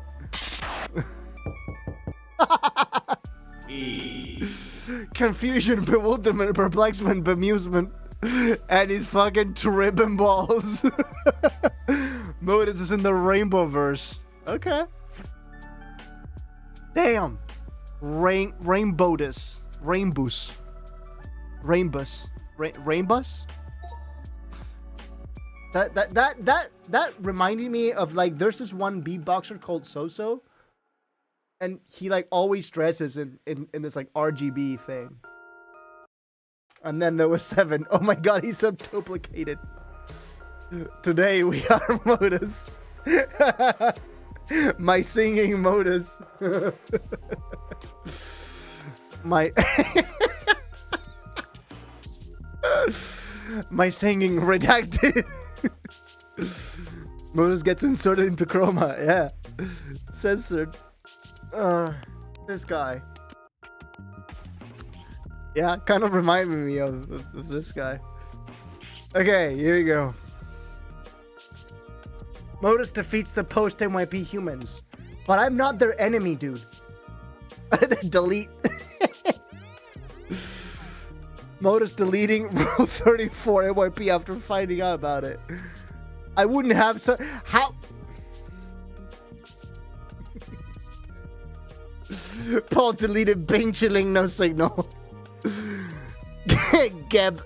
S2: Confusion, bewilderment, perplexement, bemusement, and his fucking tripping balls. Modus is in the rainbow verse. Okay. Damn. Rainbowdus. Rainbows. Rainbus. Rainbus? That reminded me of, like, there's this one beatboxer called So-So, and he, like, always dresses in this, like, RGB thing. And then there was 7. Oh my god, he's so duplicated. Today we are Modus. My singing Modus. My my singing redacted. Modus gets inserted into chroma. Yeah, censored. This guy. Yeah, kind of reminded me of this guy. Okay, here we go. Modus defeats the post-NYP humans, but I'm not their enemy, dude. Delete. Modus deleting Rule 34 NYP after finding out about it. I wouldn't have so. How? Paul deleted Bing Chilling, no signal. Geb.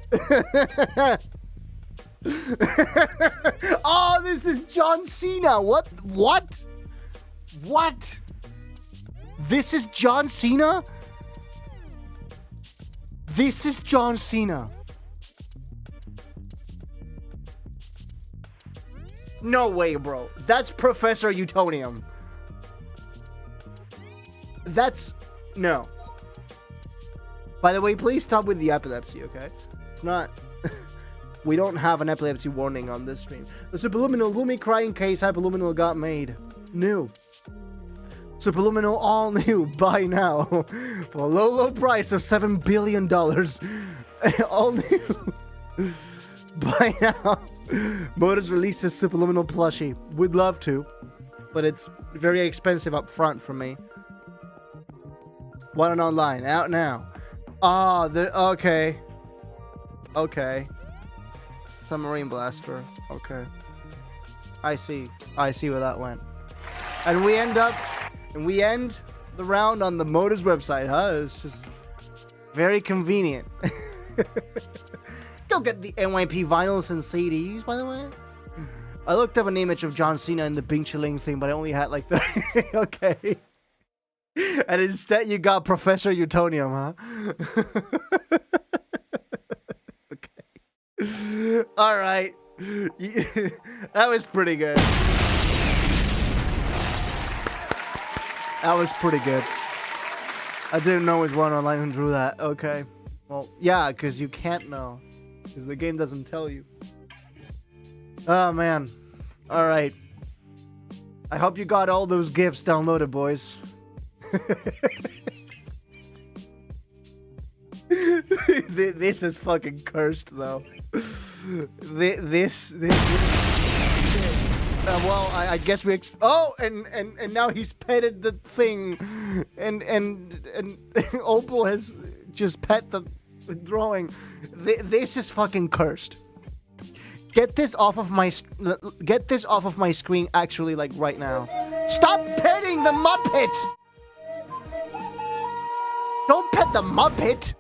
S2: Oh, this is John Cena. What? This is John Cena? This is John Cena. No way, bro. That's Professor Utonium. That's... No. By the way, please stop with the epilepsy, okay? It's not... We don't have an epilepsy warning on this stream. The Superluminal Lumi crying case Hyperluminal got made. New. Superluminal all new. Buy now. For a low price of $7 billion. All new. Buy now. Modus releases Superluminal plushie. Would love to, but it's very expensive up front for me. Want it online. Out now. Ah, okay. Okay. Submarine blaster. Okay. I see where that went. And we end the round on the Modus website, huh? It's just very convenient. Go get the NYP vinyls and CDs, by the way. I looked up an image of John Cena in the Bing Chilling thing, but I only had like 30. Okay. And instead you got Professor Utonium, huh? Okay. All right. That was pretty good. That was pretty good. I didn't know which one online who drew that. Okay. Well, yeah, because you can't know. Because the game doesn't tell you. Oh, man. All right. I hope you got all those GIFs downloaded, boys. This is fucking cursed, though. This well, I guess we oh, and now he's petted the thing, and Opal has just pet the drawing. This is fucking cursed. Get this off of my screen, actually, like right now. Stop petting the Muppet. Don't pet the Muppet.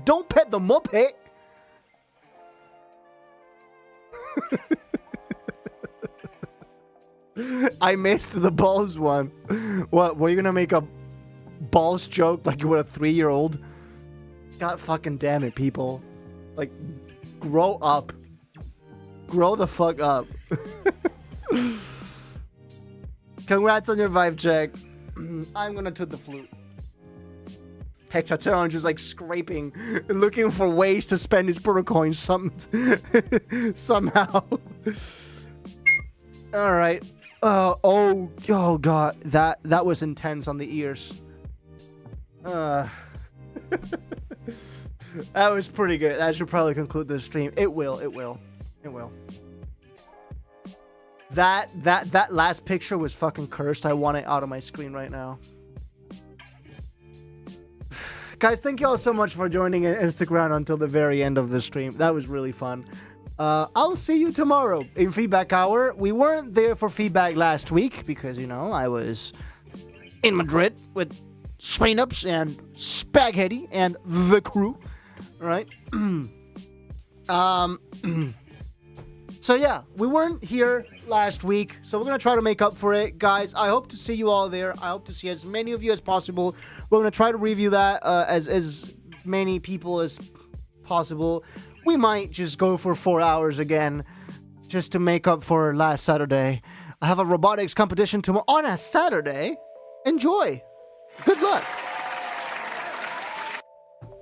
S2: Don't pet the Muppet. I missed the balls one. What? Were you gonna make a balls joke like you were a 3-year-old? God fucking damn it, people. Like, grow up. Grow the fuck up. Congrats on your vibe check. I'm gonna toot the flute. Hexateron just like scraping, looking for ways to spend his proto coins somehow. All right. Oh god, that was intense on the ears. That was pretty good. That should probably conclude this stream. It will. That last picture was fucking cursed. I want it out of my screen right now. Guys, thank you all so much for joining and stick around until the very end of the stream. That was really fun. I'll see you tomorrow in Feedback Hour. We weren't there for feedback last week because, you know, I was in Madrid with Swainups and Spaghetti and the crew, right? So yeah, we weren't here last week, so we're gonna try to make up for it. Guys, I hope to see you all there. I hope to see as many of you as possible. We're gonna try to review that as many people as possible. We might just go for 4 hours again, just to make up for last Saturday. I have a robotics competition tomorrow on a Saturday. Enjoy. Good luck.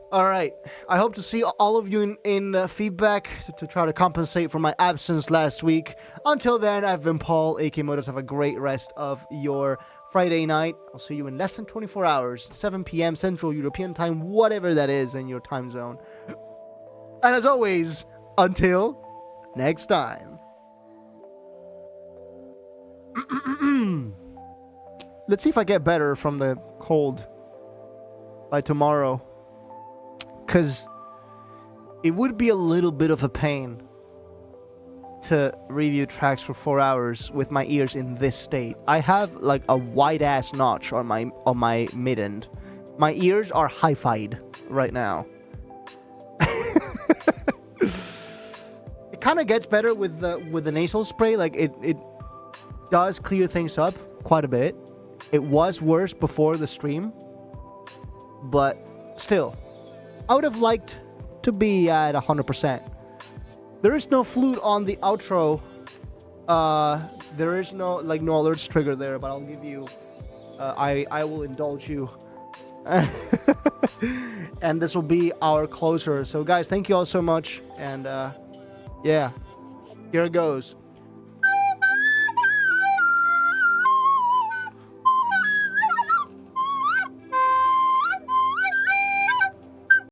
S2: All right. I hope to see all of you in feedback to try to compensate for my absence last week. Until then, I've been Paul, aka Modus. Have a great rest of your Friday night. I'll see you in less than 24 hours, 7 p.m. Central European Time, whatever that is in your time zone. And as always, until next time. Let's see if I get better from the cold by tomorrow. Because it would be a little bit of a pain to review tracks for 4 hours with my ears in this state. I have like a wide ass notch on my mid end. My ears are hi-fied right now. It kind of gets better with the nasal spray. Like it does clear things up quite a bit. It was worse before the stream, but still, I would have liked to be at 100%. There is no flute on the outro. There is no alerts trigger there, but I'll give you. I will indulge you. And this will be our closer. So guys, thank you all so much. And yeah, here it goes.